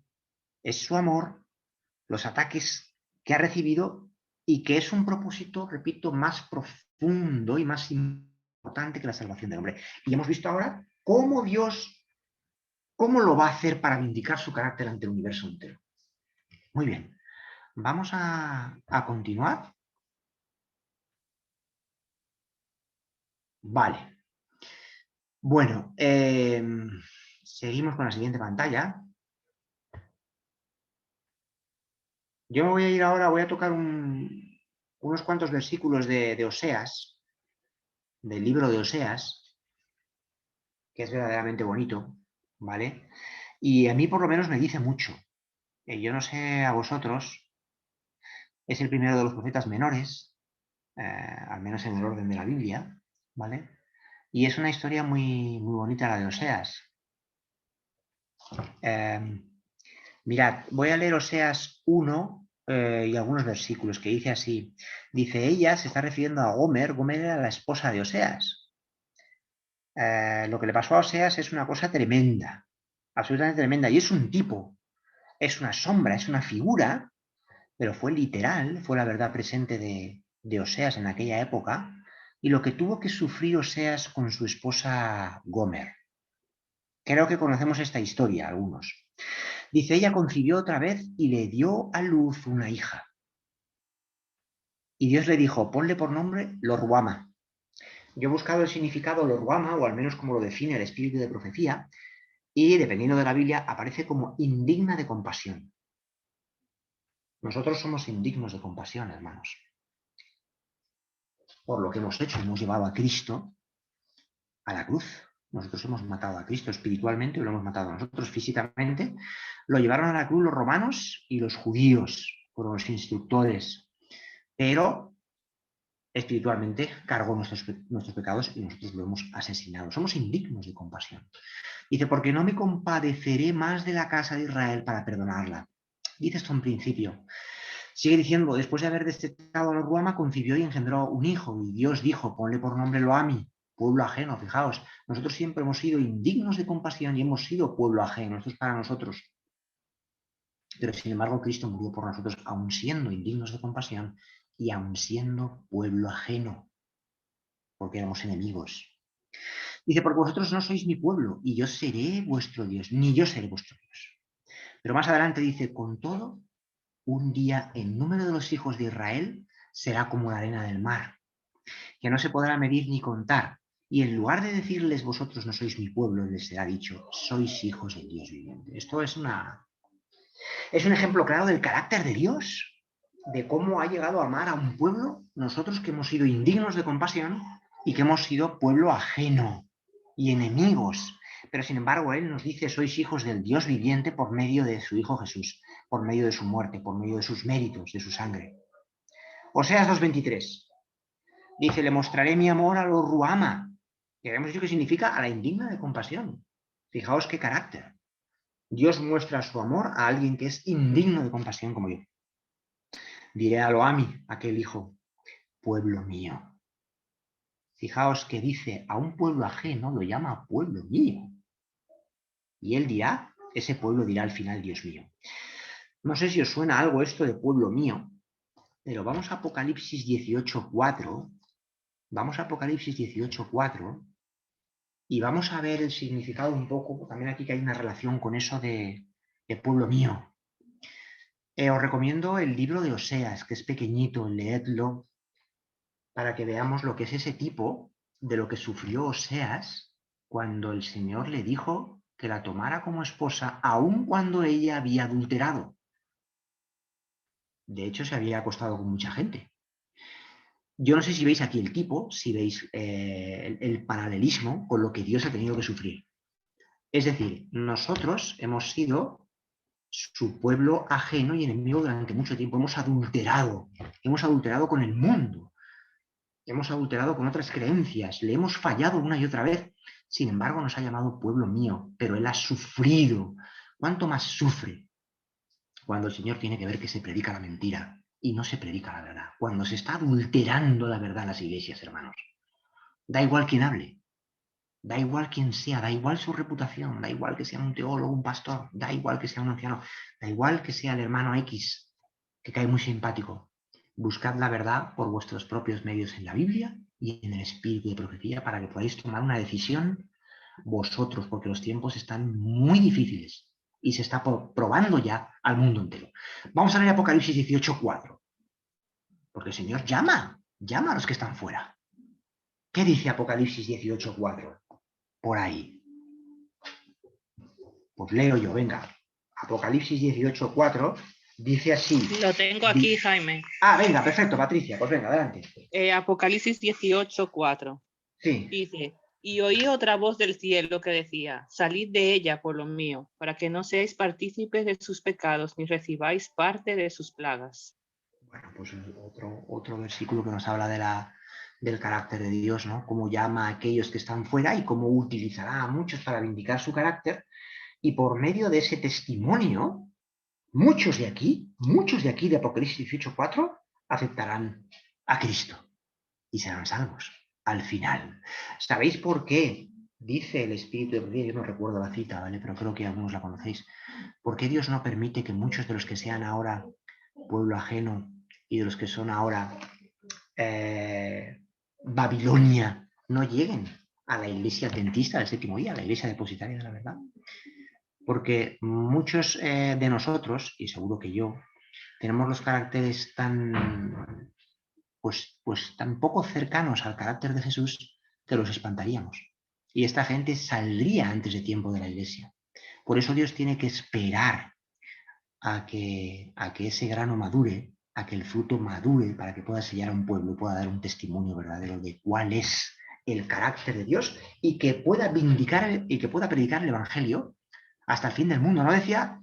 es su amor, los ataques que ha recibido y que es un propósito, repito, más profundo y más importante que la salvación del hombre. Y hemos visto ahora cómo Dios, cómo lo va a hacer para vindicar su carácter ante el universo entero. Muy bien, vamos a continuar. Vale. Bueno, seguimos con la siguiente pantalla. Yo me voy a ir ahora, voy a tocar unos cuantos versículos de Oseas, del libro de Oseas, que es verdaderamente bonito, ¿vale? Y a mí por lo menos me dice mucho. Yo no sé a vosotros, es el primero de los profetas menores, al menos en el orden de la Biblia, ¿vale? Y es una historia muy, muy bonita la de Oseas. Mirad, voy a leer Oseas 1 y algunos versículos que dice así. Dice, ella se está refiriendo a Gomer. Gomer era la esposa de Oseas. Lo que le pasó a Oseas es una cosa tremenda, absolutamente tremenda. Y es un tipo, es una sombra, es una figura, pero fue literal, fue la verdad presente de Oseas en aquella época. Y lo que tuvo que sufrir Oseas con su esposa Gomer. Creo que conocemos esta historia, algunos. Dice, ella concibió otra vez y le dio a luz una hija. Y Dios le dijo, ponle por nombre Lo-ruhama. Yo he buscado el significado Lo-ruhama, o al menos como lo define el espíritu de profecía, y dependiendo de la Biblia, aparece como indigna de compasión. Nosotros somos indignos de compasión, hermanos. Por lo que hemos hecho, hemos llevado a Cristo a la cruz. Nosotros hemos matado a Cristo espiritualmente y lo hemos matado a nosotros físicamente. Lo llevaron a la cruz los romanos y los judíos, fueron los instructores. Pero espiritualmente cargó nuestros pecados y nosotros lo hemos asesinado. Somos indignos de compasión. Dice, porque no me compadeceré más de la casa de Israel para perdonarla. Dice esto en principio. Sigue diciendo, después de haber destetado a Lo-ruhama, concibió y engendró un hijo. Y Dios dijo, ponle por nombre Lo-ami, pueblo ajeno. Fijaos, nosotros siempre hemos sido indignos de compasión y hemos sido pueblo ajeno. Esto es para nosotros. Pero sin embargo, Cristo murió por nosotros, aun siendo indignos de compasión y aun siendo pueblo ajeno, porque éramos enemigos. Dice, porque vosotros no sois mi pueblo, y yo seré vuestro Dios, ni yo seré vuestro Dios. Pero más adelante dice, con todo, un día el número de los hijos de Israel será como la arena del mar, que no se podrá medir ni contar. Y en lugar de decirles, vosotros no sois mi pueblo, les será dicho, sois hijos del Dios viviente. Esto es un ejemplo claro del carácter de Dios, de cómo ha llegado a amar a un pueblo, nosotros que hemos sido indignos de compasión y que hemos sido pueblo ajeno y enemigos. Pero sin embargo, Él nos dice, sois hijos del Dios viviente por medio de su Hijo Jesús, por medio de su muerte, por medio de sus méritos, de su sangre. Oseas 2:23. Dice, le mostraré mi amor a Lo-ruhama. que habíamos dicho que significa a la indigna de compasión. Fijaos qué carácter. Dios muestra su amor a alguien que es indigno de compasión como yo. Diré a Loami, aquel hijo, pueblo mío. Fijaos que dice a un pueblo ajeno, lo llama pueblo mío. Y él dirá, ese pueblo dirá al final, Dios mío. No sé si os suena algo esto de pueblo mío, pero vamos a Apocalipsis 18:4. Vamos a Apocalipsis 18:4 y vamos a ver el significado un poco, también aquí que hay una relación con eso de pueblo mío. Os recomiendo el libro de Oseas, que es pequeñito, leedlo, para que veamos lo que es ese tipo de lo que sufrió Oseas cuando el Señor le dijo que la tomara como esposa, aun cuando ella había adulterado. De hecho, se había acostado con mucha gente. Yo no sé si veis aquí el tipo, si veis el paralelismo con lo que Dios ha tenido que sufrir. Es decir, nosotros hemos sido su pueblo ajeno y enemigo durante mucho tiempo. Hemos adulterado con el mundo. Hemos adulterado con otras creencias, le hemos fallado una y otra vez. Sin embargo, nos ha llamado pueblo mío, pero él ha sufrido. ¿Cuánto más sufre cuando el Señor tiene que ver que se predica la mentira y no se predica la verdad? Cuando se está adulterando la verdad en las iglesias, hermanos. Da igual quién hable, da igual quién sea, da igual su reputación, da igual que sea un teólogo, un pastor, da igual que sea un anciano, da igual que sea el hermano X, que cae muy simpático. Buscad la verdad por vuestros propios medios en la Biblia y en el espíritu de profecía para que podáis tomar una decisión vosotros, porque los tiempos están muy difíciles y se está probando ya al mundo entero. Vamos a leer Apocalipsis 18:4, porque el Señor llama a los que están fuera. ¿Qué dice Apocalipsis 18:4? Por ahí. Pues leo yo, venga. Apocalipsis 18:4 dice así. Lo tengo aquí, Jaime. Ah, venga, perfecto, Patricia, pues venga, adelante. Apocalipsis 18:4. Sí. Dice, y oí otra voz del cielo que decía, salid de ella, pueblo mío, para que no seáis partícipes de sus pecados, ni recibáis parte de sus plagas. Bueno, pues otro versículo que nos habla del carácter de Dios, ¿no? Cómo llama a aquellos que están fuera y cómo utilizará a muchos para vindicar su carácter. Y por medio de ese testimonio, muchos de aquí de Apocalipsis 18:4, aceptarán a Cristo y serán salvos al final. ¿Sabéis por qué? Dice el Espíritu de Profecía, yo no recuerdo la cita, ¿vale? Pero creo que algunos la conocéis. ¿Por qué Dios no permite que muchos de los que sean ahora pueblo ajeno y de los que son ahora Babilonia no lleguen a la iglesia adventista del séptimo día, a la iglesia depositaria de la verdad? Porque muchos de nosotros, y seguro que yo, tenemos los caracteres tan poco cercanos al carácter de Jesús que los espantaríamos. Y esta gente saldría antes de tiempo de la iglesia. Por eso Dios tiene que esperar a que ese grano madure, a que el fruto madure, para que pueda sellar a un pueblo y pueda dar un testimonio verdadero de cuál es el carácter de Dios y que pueda vindicar y que pueda predicar el evangelio hasta el fin del mundo. ¿No decía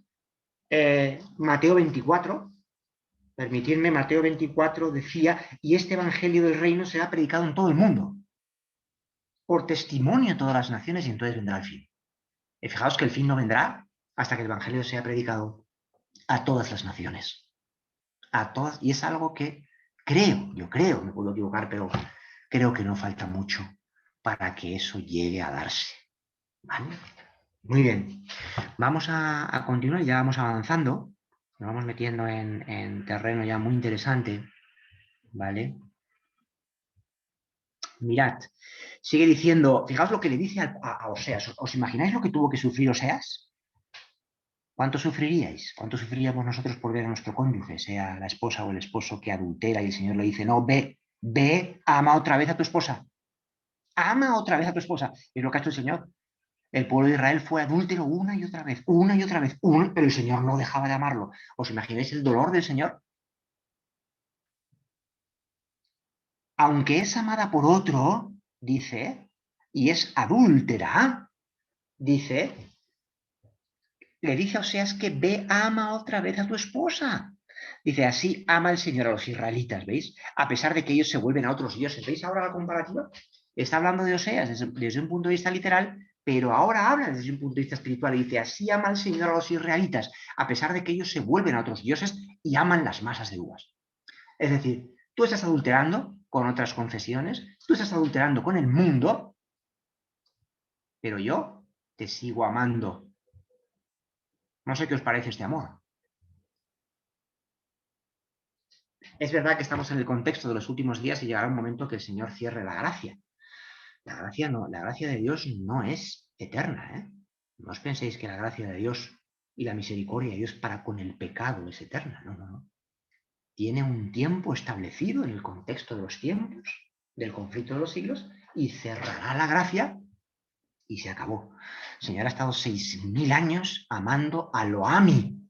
Mateo 24? Permitidme, Mateo 24 decía, y este evangelio del reino será predicado en todo el mundo, por testimonio a todas las naciones, y entonces vendrá el fin. Y fijaos que el fin no vendrá hasta que el evangelio sea predicado a todas las naciones. A todas, y es algo que yo creo, me puedo equivocar, pero creo que no falta mucho para que eso llegue a darse. ¿Vale? Muy bien. Vamos a continuar, ya vamos avanzando. Nos vamos metiendo en terreno ya muy interesante, ¿vale? Mirad, sigue diciendo, fijaos lo que le dice a Oseas. ¿Os imagináis lo que tuvo que sufrir Oseas? ¿Cuánto sufriríais? ¿Cuánto sufriríamos nosotros por ver a nuestro cónyuge, sea la esposa o el esposo que adultera y el Señor le dice, no, ve, ama otra vez a tu esposa. Ama otra vez a tu esposa. Es lo que ha hecho el Señor. El pueblo de Israel fue adúltero una y otra vez, pero el Señor no dejaba de amarlo. ¿Os imagináis el dolor del Señor? Aunque es amada por otro, dice, y es adúltera, dice, le dice a Oseas que ve, ama otra vez a tu esposa. Dice, así ama el Señor a los israelitas, ¿veis? A pesar de que ellos se vuelven a otros dioses. ¿Veis ahora la comparativa? Está hablando de Oseas desde un punto de vista literal, pero ahora habla desde un punto de vista espiritual y dice, así ama el Señor a los israelitas, a pesar de que ellos se vuelven a otros dioses y aman las masas de uvas. Es decir, tú estás adulterando con otras confesiones, tú estás adulterando con el mundo, pero yo te sigo amando. No sé qué os parece este amor. Es verdad que estamos en el contexto de los últimos días y llegará un momento que el Señor cierre la gracia. La gracia de Dios no es eterna, ¿eh? No os penséis que la gracia de Dios y la misericordia de Dios para con el pecado es eterna. No, no, no. Tiene un tiempo establecido en el contexto de los tiempos, del conflicto de los siglos, y cerrará la gracia y se acabó. El Señor ha estado 6.000 años amando a lo ami,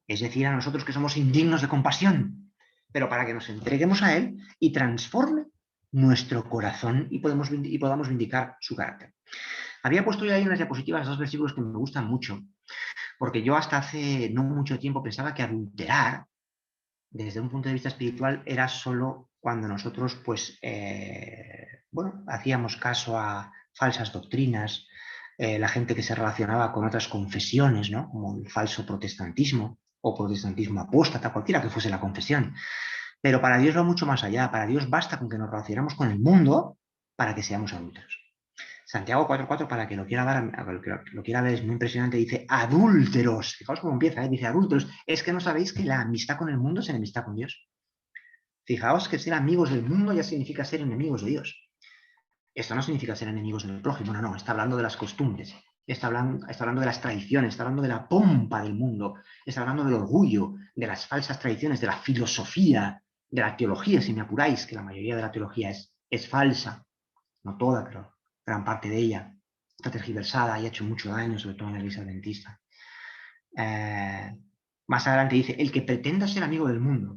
es decir, a nosotros que somos indignos de compasión, pero para que nos entreguemos a Él y transforme nuestro corazón y podamos vindicar su carácter. Había puesto yo ahí en las diapositivas 2 versículos que me gustan mucho, porque yo hasta hace no mucho tiempo pensaba que adulterar, desde un punto de vista espiritual, era solo cuando nosotros, pues, bueno, hacíamos caso a falsas doctrinas, la gente que se relacionaba con otras confesiones, ¿no? Como el falso protestantismo o protestantismo apóstata, cualquiera que fuese la confesión. Pero para Dios va mucho más allá. Para Dios basta con que nos relacionemos con el mundo para que seamos adúlteros. Santiago 4.4, para que lo quiera ver, es muy impresionante, dice adúlteros. Fijaos cómo empieza, dice adúlteros. Es que no sabéis que la amistad con el mundo es enemistad con Dios. Fijaos que ser amigos del mundo ya significa ser enemigos de Dios. Esto no significa ser enemigos del prójimo, no, está hablando de las costumbres, está hablando de las tradiciones, está hablando de la pompa del mundo, está hablando del orgullo, de las falsas tradiciones, de la filosofía, de la teología, si me apuráis, que la mayoría de la teología es falsa, no toda, pero gran parte de ella está tergiversada y ha hecho mucho daño, sobre todo en la Iglesia Adventista. Más adelante dice, el que pretenda ser amigo del mundo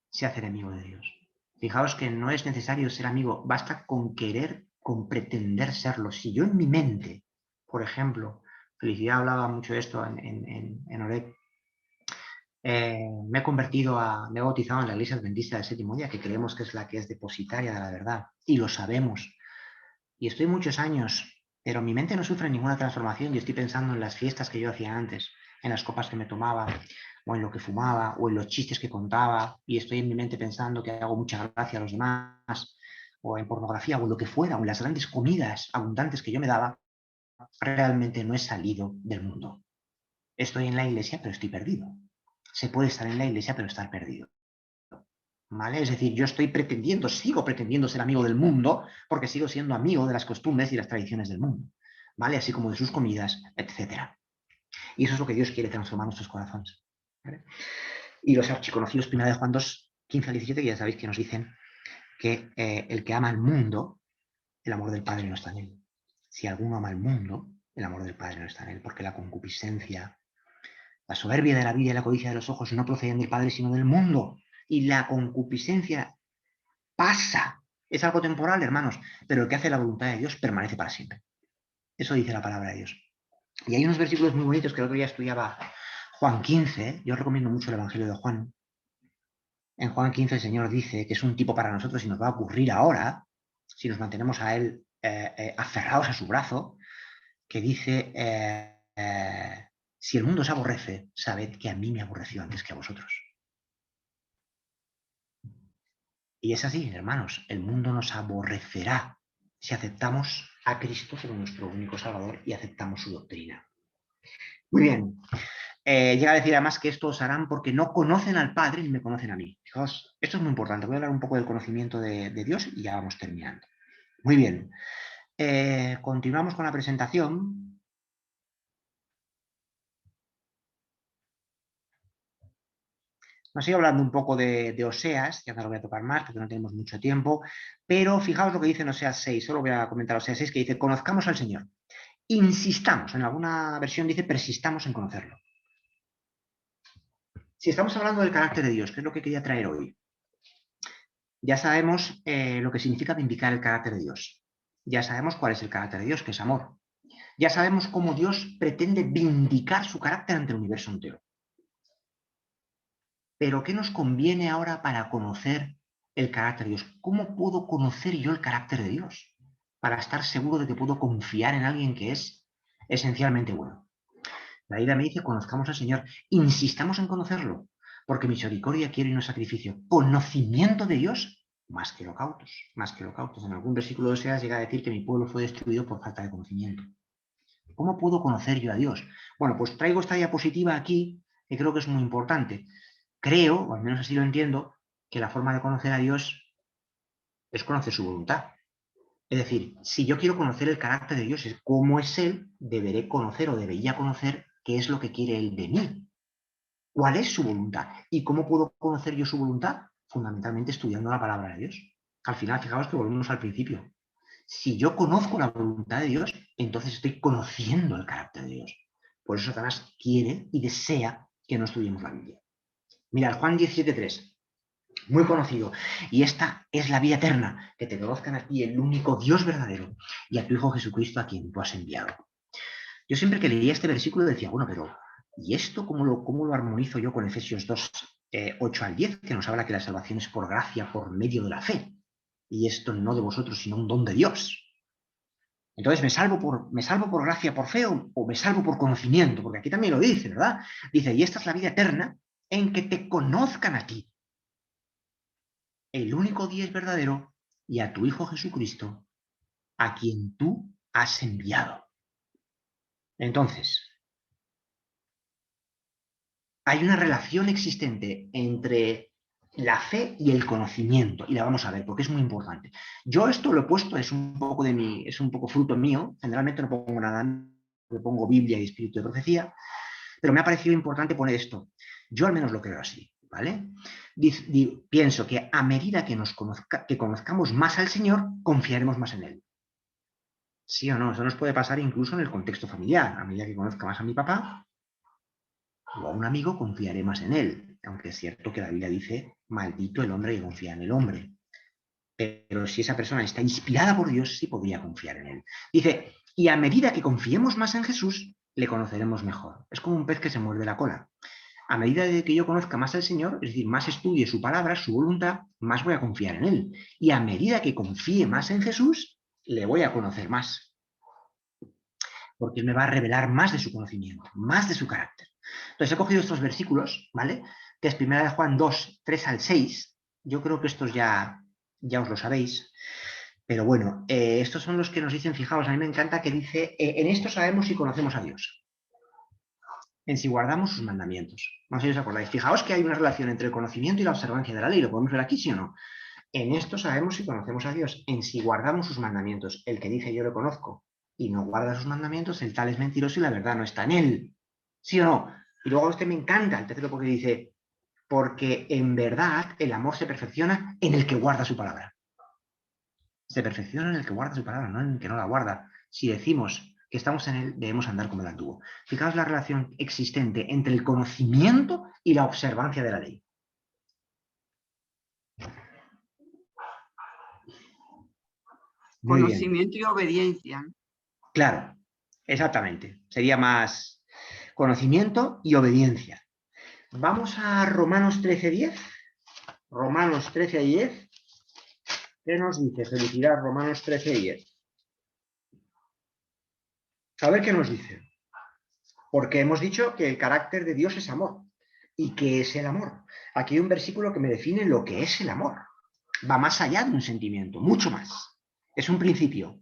se hace enemigo de Dios. Fijaos que no es necesario ser amigo, basta con querer, con pretender serlo. Si yo en mi mente, por ejemplo, Felicidad hablaba mucho de esto en Oreb, me he bautizado en la Iglesia Adventista del Séptimo Día, que creemos que es la que es depositaria de la verdad, y lo sabemos. Y estoy muchos años, pero mi mente no sufre ninguna transformación y estoy pensando en las fiestas que yo hacía antes, en las copas que me tomaba, o en lo que fumaba, o en los chistes que contaba, y estoy en mi mente pensando que hago mucha gracia a los demás, o en pornografía, o en lo que fuera, o en las grandes comidas abundantes que yo me daba, realmente no he salido del mundo. Estoy en la iglesia, pero estoy perdido. Se puede estar en la iglesia, pero estar perdido. ¿Vale? Es decir, yo sigo pretendiendo ser amigo del mundo, porque sigo siendo amigo de las costumbres y las tradiciones del mundo, ¿vale? Así como de sus comidas, etc. Y eso es lo que Dios quiere transformar nuestros corazones, ¿vale? Y los archiconocidos 1 de Juan 2, 15 al 17, que ya sabéis que nos dicen que el que ama al mundo, el amor del Padre no está en él. Si alguno ama al mundo, el amor del Padre no está en él, porque la concupiscencia, la soberbia de la vida y la codicia de los ojos no proceden del Padre, sino del mundo. Y la concupiscencia pasa. Es algo temporal, hermanos, pero el que hace la voluntad de Dios permanece para siempre. Eso dice la palabra de Dios. Y hay unos versículos muy bonitos que el otro día estudiaba Juan 15. Yo recomiendo mucho el Evangelio de Juan. En Juan 15 el Señor dice que es un tipo para nosotros y nos va a ocurrir ahora, si nos mantenemos a Él aferrados a su brazo, que dice, si el mundo os aborrece, sabed que a mí me aborreció antes que a vosotros. Y es así, hermanos, el mundo nos aborrecerá si aceptamos a Cristo como nuestro único Salvador y aceptamos su doctrina. Muy bien. Llega a decir además que esto os harán porque no conocen al Padre ni me conocen a mí. Fijaos, esto es muy importante. Voy a hablar un poco del conocimiento de Dios y ya vamos terminando. Muy bien. Continuamos con la presentación. Nos sigue hablando un poco de Oseas, ya no lo voy a tocar más porque no tenemos mucho tiempo, pero fijaos lo que dice en Oseas 6, solo voy a comentar Oseas 6, que dice, conozcamos al Señor, insistamos, en alguna versión dice, persistamos en conocerlo. Si estamos hablando del carácter de Dios, que es lo que quería traer hoy, ya sabemos lo que significa vindicar el carácter de Dios, ya sabemos cuál es el carácter de Dios, que es amor, ya sabemos cómo Dios pretende vindicar su carácter ante el universo entero. Pero ¿qué nos conviene ahora para conocer el carácter de Dios? ¿Cómo puedo conocer yo el carácter de Dios para estar seguro de que puedo confiar en alguien que es esencialmente bueno? La Biblia me dice, conozcamos al Señor, insistamos en conocerlo, porque misericordia quiero y no sacrificio. Conocimiento de Dios, más que holocaustos, más que holocaustos. En algún versículo de Oseas llega a decir que mi pueblo fue destruido por falta de conocimiento. ¿Cómo puedo conocer yo a Dios? Bueno, pues traigo esta diapositiva aquí, que creo que es muy importante. Creo, o al menos así lo entiendo, que la forma de conocer a Dios es conocer su voluntad. Es decir, si yo quiero conocer el carácter de Dios, cómo es Él, deberé conocer o debería conocer qué es lo que quiere Él de mí. ¿Cuál es su voluntad? ¿Y cómo puedo conocer yo su voluntad? Fundamentalmente estudiando la palabra de Dios. Al final, fijaos que volvemos al principio. Si yo conozco la voluntad de Dios, entonces estoy conociendo el carácter de Dios. Por eso Satanás quiere y desea que no estudiemos la Biblia. Mirad, Juan 17:3. Muy conocido. Y esta es la vida eterna, que te conozcan a ti, el único Dios verdadero, y a tu Hijo Jesucristo, a quien tú has enviado. Yo siempre que leía este versículo decía, bueno, pero ¿y esto cómo lo armonizo yo con Efesios 2, 8 al 10, que nos habla que la salvación es por gracia, por medio de la fe? Y esto no de vosotros, sino un don de Dios. Entonces, ¿me salvo por gracia, por fe, o me salvo por conocimiento? Porque aquí también lo dice, ¿verdad? Dice, y esta es la vida eterna, en que te conozcan a ti, el único Dios verdadero, y a tu Hijo Jesucristo, a quien tú has enviado. Entonces, hay una relación existente entre la fe y el conocimiento, y la vamos a ver, porque es muy importante. Yo esto lo he puesto, es un poco fruto mío, generalmente no pongo nada, le pongo Biblia y Espíritu de Profecía, pero me ha parecido importante poner esto. Yo al menos lo creo así, ¿vale? Pienso que a medida que conozcamos más al Señor, confiaremos más en Él. ¿Sí o no? Eso nos puede pasar incluso en el contexto familiar. A medida que conozca más a mi papá o a un amigo, confiaré más en él. Aunque es cierto que la Biblia dice, maldito el hombre que confía en el hombre. Pero si esa persona está inspirada por Dios, sí podría confiar en él. Dice, y a medida que confiemos más en Jesús, le conoceremos mejor. Es como un pez que se muerde la cola. A medida de que yo conozca más al Señor, es decir, más estudie su palabra, su voluntad, más voy a confiar en Él. Y a medida que confíe más en Jesús, le voy a conocer más. Porque Él me va a revelar más de su conocimiento, más de su carácter. Entonces he cogido estos versículos, ¿vale? Que es 1 Juan 2, 3 al 6. Yo creo que estos ya os lo sabéis. Pero bueno, estos son los que nos dicen, fijaos, a mí me encanta que dice, en esto sabemos si conocemos a Dios, en si guardamos sus mandamientos. No sé si os acordáis. Fijaos que hay una relación entre el conocimiento y la observancia de la ley. ¿Lo podemos ver aquí, sí o no? En esto sabemos si conocemos a Dios, en si guardamos sus mandamientos. El que dice yo lo conozco y no guarda sus mandamientos, el tal es mentiroso y la verdad no está en él. ¿Sí o no? Y luego este me encanta, el tercero, porque dice, porque en verdad el amor se perfecciona en el que guarda su palabra. Se perfecciona en el que guarda su palabra, no en el que no la guarda. Si decimos que estamos en él, debemos andar como él anduvo. Fijaos la relación existente entre el conocimiento y la observancia de la ley. Muy Conocimiento bien. y obediencia. Claro, exactamente. Sería más conocimiento y obediencia. Vamos a Romanos 13:10. Romanos 13:10. ¿Qué nos dice? Felicidad, Romanos 13:10. A ver qué nos dice. Porque hemos dicho que el carácter de Dios es amor. ¿Y qué es el amor? Aquí hay un versículo que me define lo que es el amor. Va más allá de un sentimiento, mucho más. Es un principio.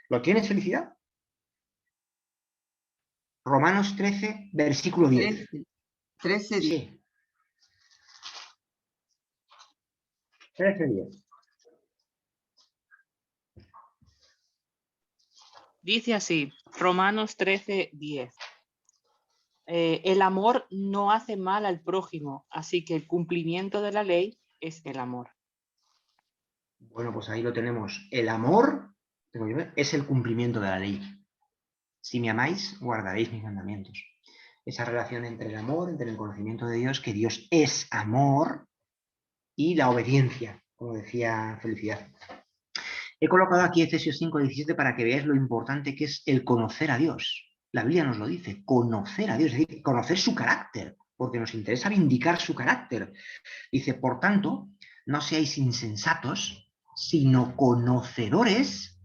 ¿Lo tienes, Felicidad? Romanos 13, versículo 10. 13, 10. Sí. 13:10. Dice así, Romanos 13:10. El amor no hace mal al prójimo, así que el cumplimiento de la ley es el amor. Bueno, pues ahí lo tenemos. El amor es el cumplimiento de la ley. Si me amáis, guardaréis mis mandamientos. Esa relación entre el amor, entre el conocimiento de Dios, que Dios es amor, y la obediencia, como decía Felicidad. He colocado aquí Efesios 5:17 para que veáis lo importante que es el conocer a Dios. La Biblia nos lo dice, conocer a Dios, es decir, conocer su carácter, porque nos interesa vindicar su carácter. Dice, por tanto, no seáis insensatos, sino conocedores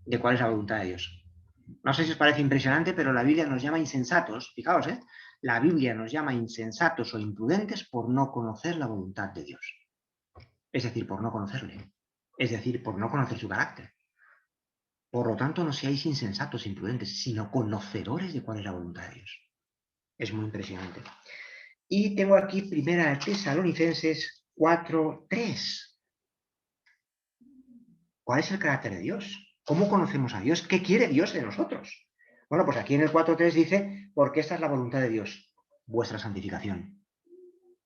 de cuál es la voluntad de Dios. No sé si os parece impresionante, pero la Biblia nos llama insensatos, fijaos, la Biblia nos llama insensatos o imprudentes por no conocer la voluntad de Dios. Es decir, por no conocerle. Es decir, por no conocer su carácter. Por lo tanto, no seáis insensatos, imprudentes, sino conocedores de cuál es la voluntad de Dios. Es muy impresionante. Y tengo aquí 1 Tesalonicenses 4:3. ¿Cuál es el carácter de Dios? ¿Cómo conocemos a Dios? ¿Qué quiere Dios de nosotros? Bueno, pues aquí en el 4:3 dice, porque esta es la voluntad de Dios, vuestra santificación.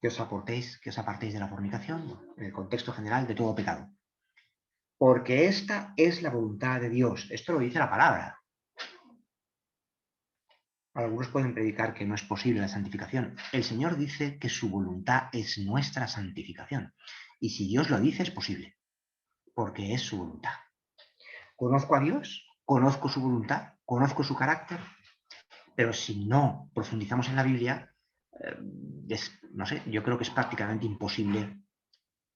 Que os apartéis de la fornicación, en el contexto general de todo pecado. Porque esta es la voluntad de Dios. Esto lo dice la palabra. Algunos pueden predicar que no es posible la santificación. El Señor dice que su voluntad es nuestra santificación. Y si Dios lo dice, es posible. Porque es su voluntad. Conozco a Dios, conozco su voluntad, conozco su carácter, pero si no profundizamos en la Biblia, no sé, yo creo que es prácticamente imposible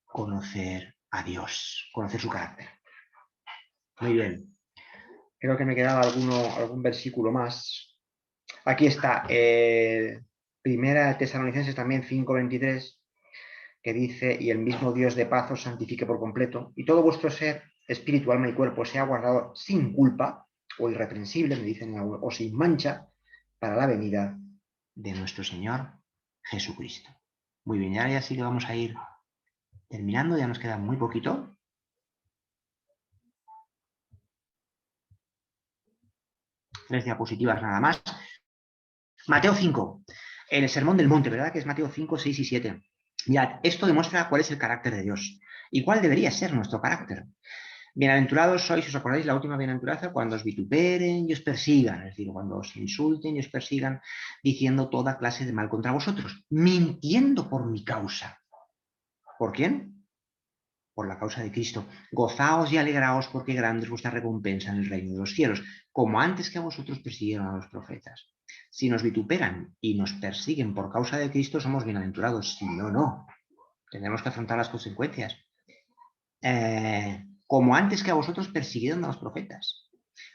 conocer a Dios, conocer su carácter. Muy bien. Creo que me quedaba algún versículo más. Aquí está, 1 Tesalonicenses también 5:23, que dice, y el mismo Dios de paz os santifique por completo, y todo vuestro ser, espíritu, alma y cuerpo, sea guardado sin culpa, o irreprensible, me dicen, o sin mancha, para la venida de nuestro Señor Jesucristo. Muy bien, ya sí que vamos a ir terminando, ya nos queda muy poquito. Tres diapositivas nada más. Mateo 5, el Sermón del Monte, ¿verdad? Que es Mateo 5, 6 y 7. Mirad, esto demuestra cuál es el carácter de Dios y cuál debería ser nuestro carácter. Bienaventurados sois, os acordáis la última bienaventuranza, cuando os vituperen y os persigan, es decir, cuando os insulten y os persigan, diciendo toda clase de mal contra vosotros, mintiendo por mi causa. ¿Por quién? Por la causa de Cristo. Gozaos y alegraos porque grande es vuestra recompensa en el reino de los cielos, como antes que a vosotros persiguieron a los profetas. Si nos vituperan y nos persiguen por causa de Cristo, somos bienaventurados. Si no, no. Tendremos que afrontar las consecuencias. Como antes que a vosotros persiguieron a los profetas.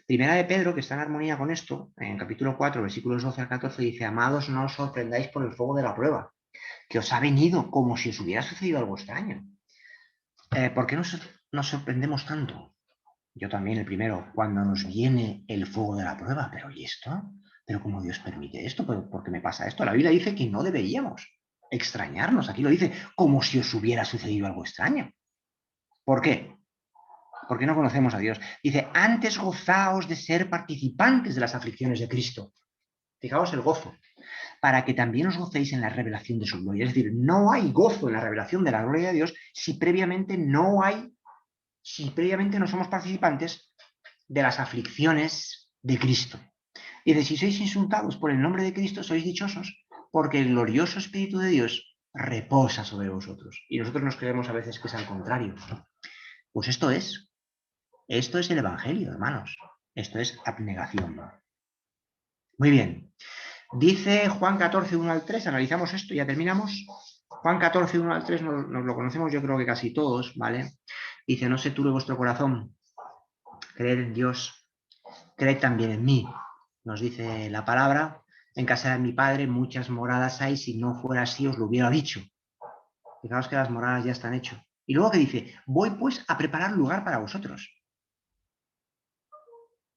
Primera de Pedro, que está en armonía con esto, en capítulo 4, versículos 12 al 14, dice, amados, no os sorprendáis por el fuego de la prueba, que os ha venido como si os hubiera sucedido algo extraño. ¿Por qué nos sorprendemos tanto? Yo también, el primero, cuando nos viene el fuego de la prueba, pero ¿y esto? ¿Pero cómo Dios permite esto? ¿Por qué me pasa esto? La Biblia dice que no deberíamos extrañarnos. Aquí lo dice como si os hubiera sucedido algo extraño. ¿Por qué? Porque no conocemos a Dios. Dice, antes gozaos de ser participantes de las aflicciones de Cristo. Fijaos el gozo. Para que también os gocéis en la revelación de su gloria. Es decir, no hay gozo en la revelación de la gloria de Dios si previamente no somos participantes de las aflicciones de Cristo. Dice, si sois insultados por el nombre de Cristo, sois dichosos, porque el glorioso Espíritu de Dios reposa sobre vosotros. Y nosotros nos creemos a veces que es al contrario. Pues esto es el Evangelio, hermanos. Esto es abnegación. Muy bien. Dice Juan 14, 1 al 3, analizamos esto y ya terminamos. Juan 14, 1 al 3 nos lo conocemos yo creo que casi todos, ¿vale? Dice, no se turbe vuestro corazón, creed en Dios, creed también en mí. Nos dice la palabra, en casa de mi Padre muchas moradas hay, si no fuera así os lo hubiera dicho. Fijaos que las moradas ya están hechas. Y luego que dice, voy pues a preparar lugar para vosotros,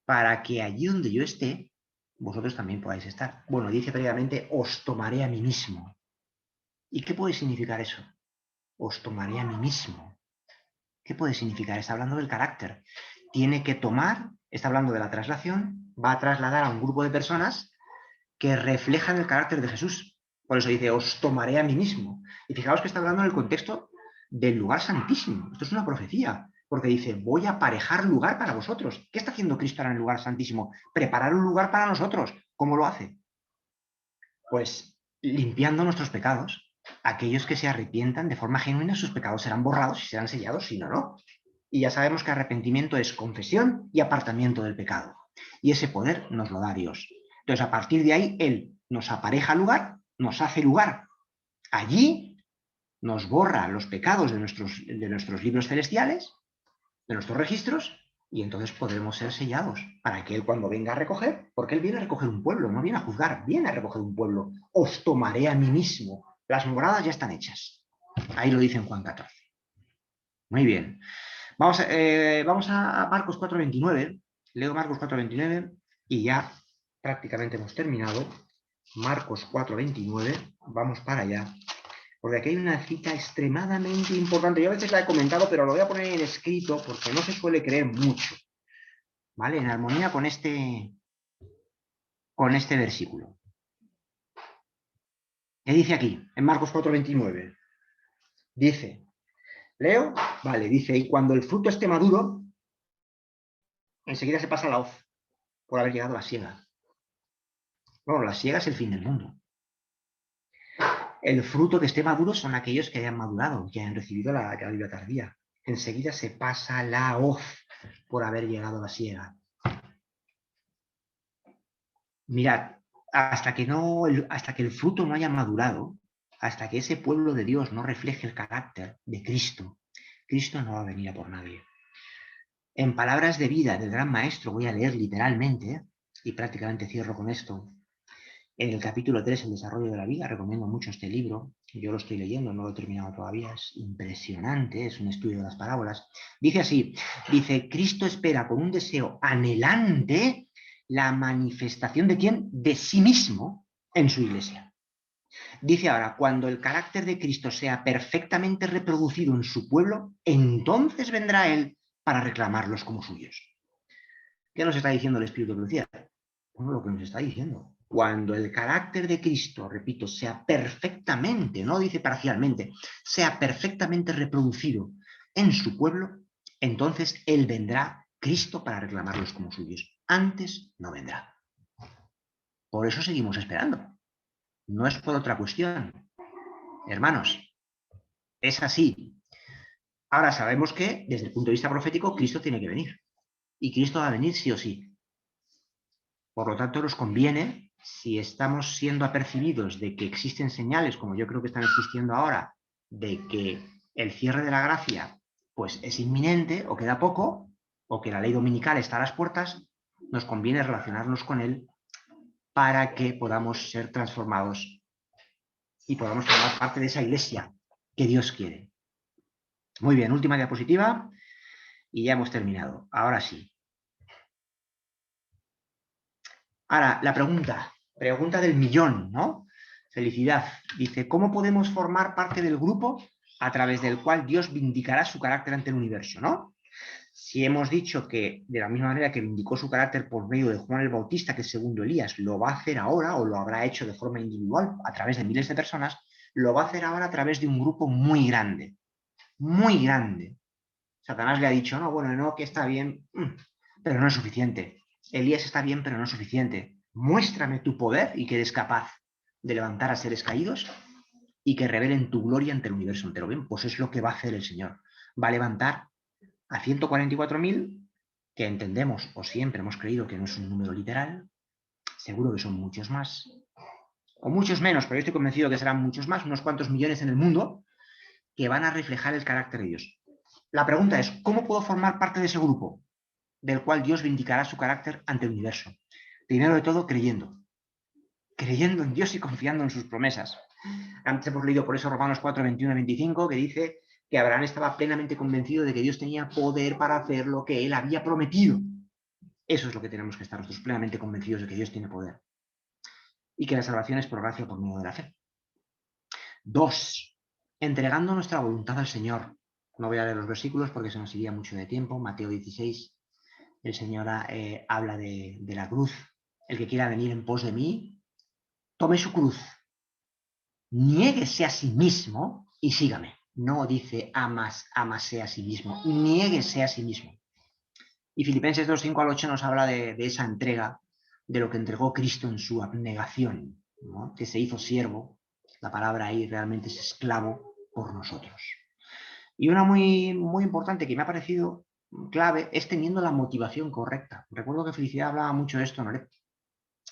para que allí donde yo esté, vosotros también podáis estar. Bueno, dice previamente, os tomaré a mí mismo. ¿Y qué puede significar eso? Os tomaré a mí mismo. ¿Qué puede significar? Está hablando del carácter. Tiene que tomar, está hablando de la traslación, va a trasladar a un grupo de personas que reflejan el carácter de Jesús. Por eso dice, os tomaré a mí mismo. Y fijaos que está hablando en el contexto del lugar santísimo. Esto es una profecía, porque dice, voy a aparejar lugar para vosotros. ¿Qué está haciendo Cristo ahora en el lugar santísimo? Preparar un lugar para nosotros. ¿Cómo lo hace? Pues limpiando nuestros pecados. Aquellos que se arrepientan de forma genuina, sus pecados serán borrados y serán sellados, si no, no. Y ya sabemos que arrepentimiento es confesión y apartamiento del pecado. Y ese poder nos lo da Dios. Entonces, a partir de ahí, Él nos apareja lugar, nos hace lugar allí nos borra los pecados de nuestros libros celestiales, de nuestros registros, y entonces podremos ser sellados para que Él cuando venga a recoger, porque Él viene a recoger un pueblo, no viene a juzgar, viene a recoger un pueblo. Os tomaré a mí mismo. Las moradas ya están hechas. Ahí lo dice en Juan 14. Muy bien. Vamos a Marcos 4:29. Leo Marcos 4:29 y ya prácticamente hemos terminado. Marcos 4:29. Vamos para allá. Porque aquí hay una cita extremadamente importante. Yo a veces la he comentado, pero lo voy a poner en escrito porque no se suele creer mucho. ¿Vale? En armonía con este versículo. ¿Qué dice aquí? En Marcos 4:29. Dice, ¿leo? Vale, dice, y cuando el fruto esté maduro, enseguida se pasa la hoz por haber llegado a la siega. Bueno, la siega es el fin del mundo. El fruto que esté maduro son aquellos que hayan madurado, que hayan recibido la lluvia tardía. Enseguida se pasa la hoz por haber llegado a la siega. Mirad, hasta que el fruto no haya madurado, hasta que ese pueblo de Dios no refleje el carácter de Cristo, Cristo no va a venir a por nadie. En palabras de vida del gran maestro, voy a leer literalmente, y prácticamente cierro con esto. En el capítulo 3, el desarrollo de la vida, recomiendo mucho este libro, yo lo estoy leyendo, no lo he terminado todavía, es impresionante, es un estudio de las parábolas. Dice así, dice, Cristo espera con un deseo anhelante la manifestación de ¿quién? De sí mismo en su iglesia. Dice ahora, cuando el carácter de Cristo sea perfectamente reproducido en su pueblo, entonces vendrá Él para reclamarlos como suyos. ¿Qué nos está diciendo el Espíritu de Profecía? Bueno, lo que nos está diciendo. Cuando el carácter de Cristo, repito, sea perfectamente, no dice parcialmente, sea perfectamente reproducido en su pueblo, entonces Él vendrá, Cristo, para reclamarlos como suyos. Antes no vendrá. Por eso seguimos esperando. No es por otra cuestión. Hermanos, es así. Ahora sabemos que, desde el punto de vista profético, Cristo tiene que venir. Y Cristo va a venir sí o sí. Por lo tanto, nos conviene, si estamos siendo apercibidos de que existen señales, como yo creo que están existiendo ahora, de que el cierre de la gracia pues, es inminente o queda poco, o que la ley dominical está a las puertas, nos conviene relacionarnos con él para que podamos ser transformados y podamos formar parte de esa iglesia que Dios quiere. Muy bien, última diapositiva y ya hemos terminado. Ahora sí. Ahora, la pregunta del millón, ¿no? Felicidad. Dice, ¿cómo podemos formar parte del grupo a través del cual Dios vindicará su carácter ante el universo, ¿no? Si hemos dicho que de la misma manera que vindicó su carácter por medio de Juan el Bautista, que segundo Elías lo va a hacer ahora, o lo habrá hecho de forma individual a través de miles de personas, lo va a hacer ahora a través de un grupo muy grande. Muy grande. Satanás le ha dicho, no, bueno, no, que está bien, pero no es suficiente. Elías está bien, pero no es suficiente. Muéstrame tu poder y que eres capaz de levantar a seres caídos y que revelen tu gloria ante el universo entero. Bien, pues es lo que va a hacer el Señor. Va a levantar a 144.000, que entendemos o siempre hemos creído que no es un número literal, seguro que son muchos más, o muchos menos, pero yo estoy convencido que serán muchos más, unos cuantos millones en el mundo, que van a reflejar el carácter de Dios. La pregunta es, ¿cómo puedo formar parte de ese grupo del cual Dios vindicará su carácter ante el universo? Primero de todo, creyendo en Dios y confiando en sus promesas. Antes hemos leído por eso Romanos 4, 21 y 25, que dice que Abraham estaba plenamente convencido de que Dios tenía poder para hacer lo que él había prometido. Eso es lo que tenemos que estar nosotros, plenamente convencidos de que Dios tiene poder. Y que la salvación es por gracia por medio de la fe. 2, entregando nuestra voluntad al Señor. No voy a leer los versículos porque se nos iría mucho de tiempo. Mateo 16, el Señor habla de la cruz. El que quiera venir en pos de mí, tome su cruz, niéguese a sí mismo y sígame. No dice amase a sí mismo, niéguese a sí mismo. Y Filipenses 2, 5 al 8 nos habla de esa entrega, de lo que entregó Cristo en su abnegación, ¿no? Que se hizo siervo, la palabra ahí realmente es esclavo por nosotros. Y una muy, muy importante que me ha parecido clave es teniendo la motivación correcta. Recuerdo que Felicidad hablaba mucho de esto, ¿no?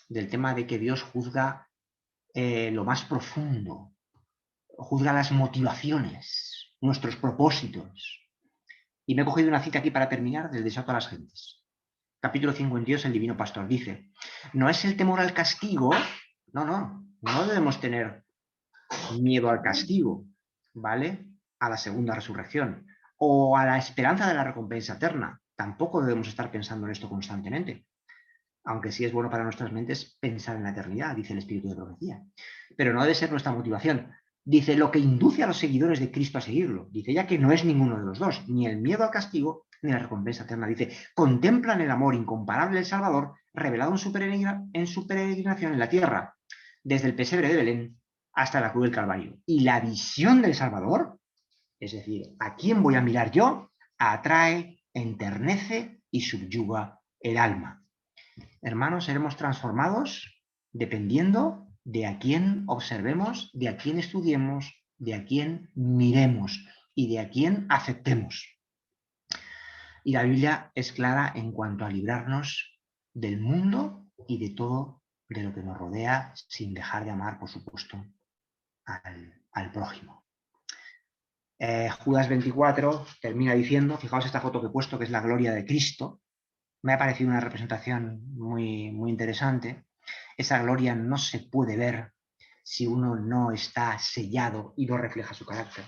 Del tema de que Dios juzga lo más profundo. juzga las motivaciones, nuestros propósitos. Y me he cogido una cita aquí para terminar del Desato a las gentes. Capítulo 52, el Divino Pastor dice, no es el temor al castigo, no debemos tener miedo al castigo, ¿vale? A la segunda resurrección o a la esperanza de la recompensa eterna. Tampoco debemos estar pensando en esto constantemente. Aunque sí es bueno para nuestras mentes pensar en la eternidad, dice el Espíritu de Profecía. Pero no debe ser nuestra motivación. Dice, lo que induce a los seguidores de Cristo a seguirlo. Dice ya que no es ninguno de los dos, ni el miedo al castigo, ni la recompensa eterna. Dice, contemplan el amor incomparable del Salvador, revelado en su peregrinación en la tierra, desde el pesebre de Belén hasta la cruz del Calvario. Y la visión del Salvador, es decir, ¿a quién voy a mirar yo? Atrae, enternece y subyuga el alma. Hermanos, seremos transformados dependiendo de a quién observemos, de a quién estudiemos, de a quién miremos y de a quién aceptemos. Y la Biblia es clara en cuanto a librarnos del mundo y de todo de lo que nos rodea, sin dejar de amar, por supuesto, al prójimo. Judas 24 termina diciendo, fijaos esta foto que he puesto, que es la gloria de Cristo. Me ha parecido una representación muy, muy interesante. Esa gloria no se puede ver si uno no está sellado y no refleja su carácter.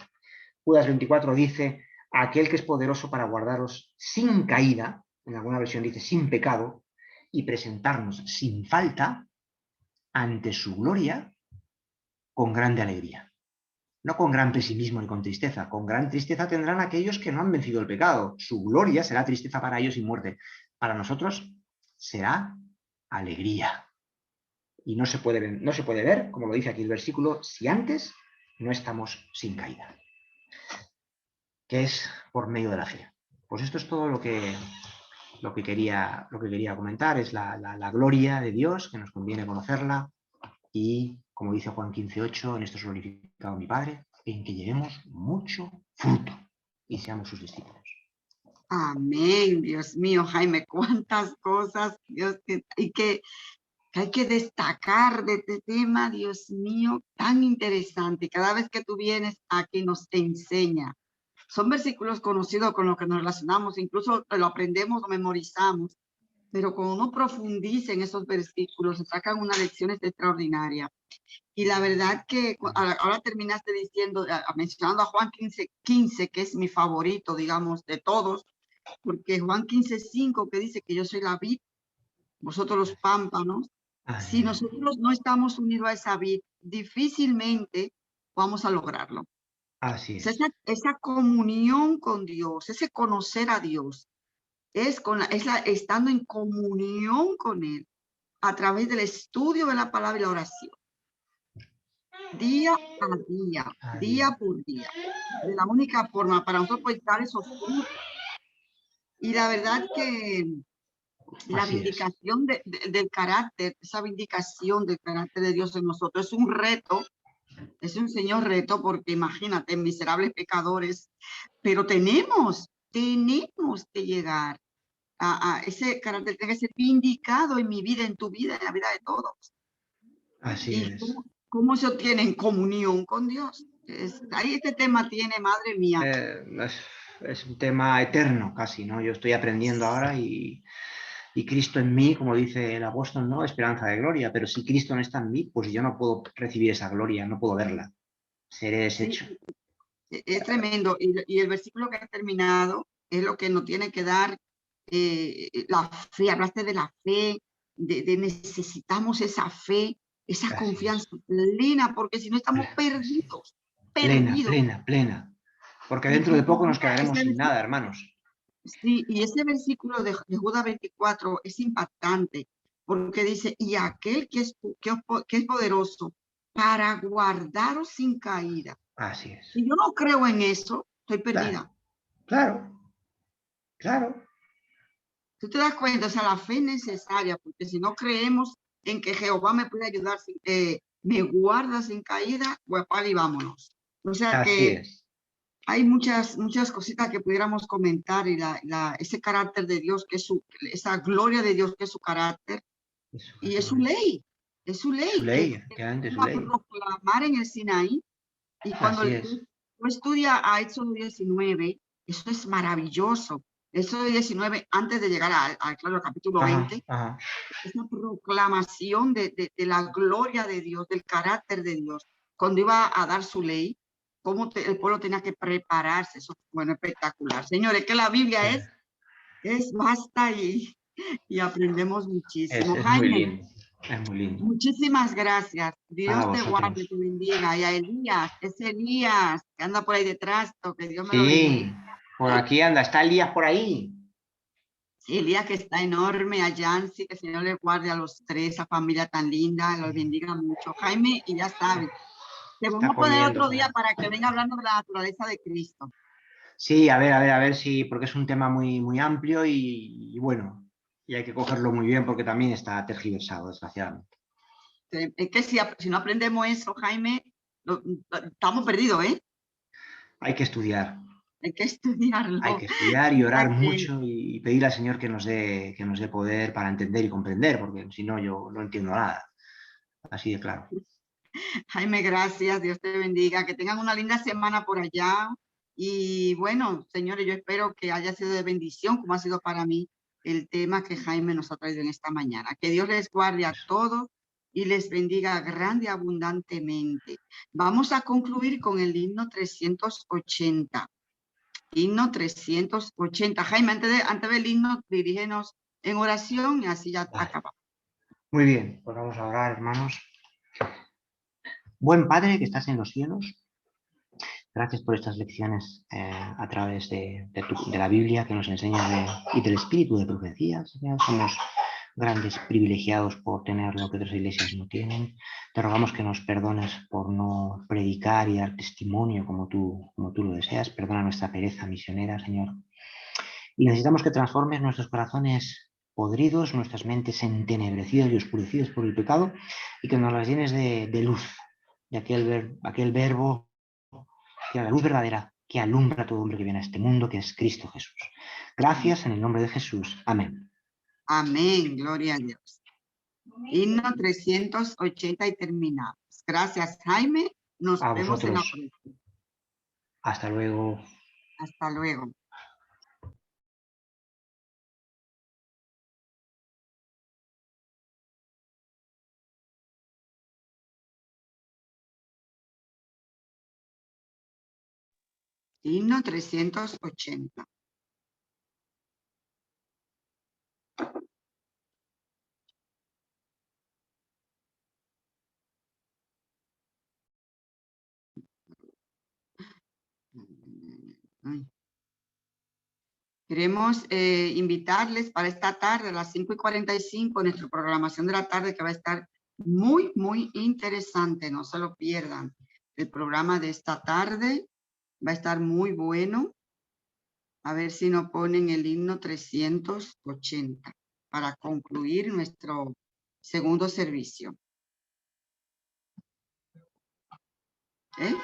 Judas 24 dice, aquel que es poderoso para guardaros sin caída, en alguna versión dice sin pecado, y presentarnos sin falta ante su gloria con grande alegría. No con gran pesimismo ni con tristeza. Con gran tristeza tendrán aquellos que no han vencido el pecado. Su gloria será tristeza para ellos y muerte. Para nosotros será alegría. Y no se puede ver, como lo dice aquí el versículo, si antes no estamos sin caída. Que es por medio de la fe. Pues esto es todo lo que quería comentar. Es la gloria de Dios, que nos conviene conocerla. Y, como dice Juan 15:8, en esto es glorificado mi Padre, en que llevemos mucho fruto y seamos sus discípulos. Amén, Dios mío, Jaime, cuántas cosas, Dios, que hay que destacar de este tema, Dios mío, tan interesante. Cada vez que tú vienes aquí nos enseña. Son versículos conocidos con los que nos relacionamos, incluso lo aprendemos o memorizamos, pero cuando uno profundiza en esos versículos, se sacan unas lecciones extraordinarias. Y la verdad que ahora terminaste diciendo, mencionando a Juan 15, que es mi favorito, digamos, de todos, porque Juan 15:5, que dice que yo soy la vid, vosotros los pámpanos. Si nosotros no estamos unidos a esa vid, difícilmente vamos a lograrlo. Así es. Esa comunión con Dios, ese conocer a Dios, estando en comunión con Él a través del estudio de la palabra y la oración. Día a día, día por día. De la única forma para nosotros poder dar esos frutos. Y la verdad que la vindicación del carácter, esa vindicación del carácter de Dios en nosotros es un reto, es un señor reto, porque imagínate, miserables pecadores, pero tenemos que llegar a ese carácter, tiene que ser vindicado en mi vida, en tu vida, en la vida de todos. Así es. ¿Cómo se obtiene? En comunión con Dios. Ahí este tema tiene, madre mía. Es un tema eterno casi, ¿no? Yo estoy aprendiendo ahora y Cristo en mí, como dice el apóstol, ¿no? Esperanza de gloria, pero si Cristo no está en mí, pues yo no puedo recibir esa gloria, no puedo verla. Seré deshecho. Sí, es tremendo. Y el versículo que ha terminado es lo que nos tiene que dar la fe. Hablaste de la fe, de necesitamos esa fe, esa confianza plena, porque si no estamos perdidos. Plena. Porque dentro de poco nos quedaremos sin nada, hermanos. Sí, y ese versículo de Judas 24 es impactante, porque dice, y aquel que es poderoso para guardaros sin caída. Así es. Si yo no creo en eso, estoy perdida. Claro. Tú te das cuenta, o sea, la fe es necesaria, porque si no creemos en que Jehová me puede ayudar, me guarda sin caída, pues para y vámonos. O sea que hay muchas cositas que pudiéramos comentar, y ese carácter de Dios, que es esa gloria de Dios, que es su carácter, y es su ley. Es su ley. Su ley, efectivamente, su ley. Proclamar en el Sinaí Y cuando Así es. tú estudias a Éxodo 19, eso es maravilloso. Éxodo 19, antes de llegar claro, capítulo 20, Ajá. esa proclamación de la gloria de Dios, del carácter de Dios, cuando iba a dar su ley, cómo el pueblo tenía que prepararse. Eso, bueno, espectacular. Señores, que la Biblia es basta y aprendemos muchísimo. Es muy Jaime, lindo. Es muy lindo. muchísimas gracias. A Dios te vosotros. guarde, te bendiga. Y a Elías, ese Elías que anda por ahí detrás, que Dios me lo bendiga. Sí, por aquí anda. ¿Está Elías por ahí? Sí, Elías que está enorme, a Yancy, que el Señor le guarde a los tres, esa familia tan linda, los bendiga mucho. Jaime, y ya sabes, te vamos Está a poner comiendo otro por día ahí. para que venga hablando de la naturaleza de Cristo. Sí, a ver si, porque es un tema muy, muy amplio y bueno, y hay que cogerlo muy bien porque también está tergiversado, desgraciadamente. Es que si no aprendemos eso, Jaime, estamos perdidos, ¿eh? Hay que estudiar. Hay que estudiarlo. Hay que estudiar y O sea orar que, mucho y pedir al Señor que nos dé poder para entender y comprender, porque si no, yo no entiendo nada. Así de claro. Jaime, gracias. Dios te bendiga. Que tengan una linda semana por allá. Y bueno, señores, yo espero que haya sido de bendición, como ha sido para mí el tema que Jaime nos ha traído en esta mañana. Que Dios les guarde a todos y les bendiga grande y abundantemente. Vamos a concluir con el himno 380. Himno 380. Jaime, antes del himno, dirígenos en oración y así ya Vale. acabamos. Muy bien, pues vamos a orar, hermanos. Buen Padre que estás en los cielos, gracias por estas lecciones a través de la Biblia que nos enseña y del espíritu de profecía. Señor, somos grandes privilegiados por tener lo que otras iglesias no tienen. Te rogamos que nos perdones por no predicar y dar testimonio como tú lo deseas. Perdona nuestra pereza misionera, Señor. Y necesitamos que transformes nuestros corazones podridos, nuestras mentes entenebrecidas y oscurecidas por el pecado, y que nos las llenes de luz, de aquel verbo, que la luz verdadera que alumbra a todo hombre que viene a este mundo, que es Cristo Jesús. Gracias en el nombre de Jesús. Amén. Amén, gloria a Dios. Himno 380 y terminamos. Gracias, Jaime. Nos A vemos en la vosotros. próxima. Hasta luego. Hasta luego. Himno 380. Ay. Queremos invitarles para esta tarde a las 5:45 nuestra programación de la tarde, que va a estar muy, muy interesante. No se lo pierdan. El programa de esta tarde va a estar muy bueno. A ver si nos ponen el himno 380 para concluir nuestro segundo servicio. ¿Eh?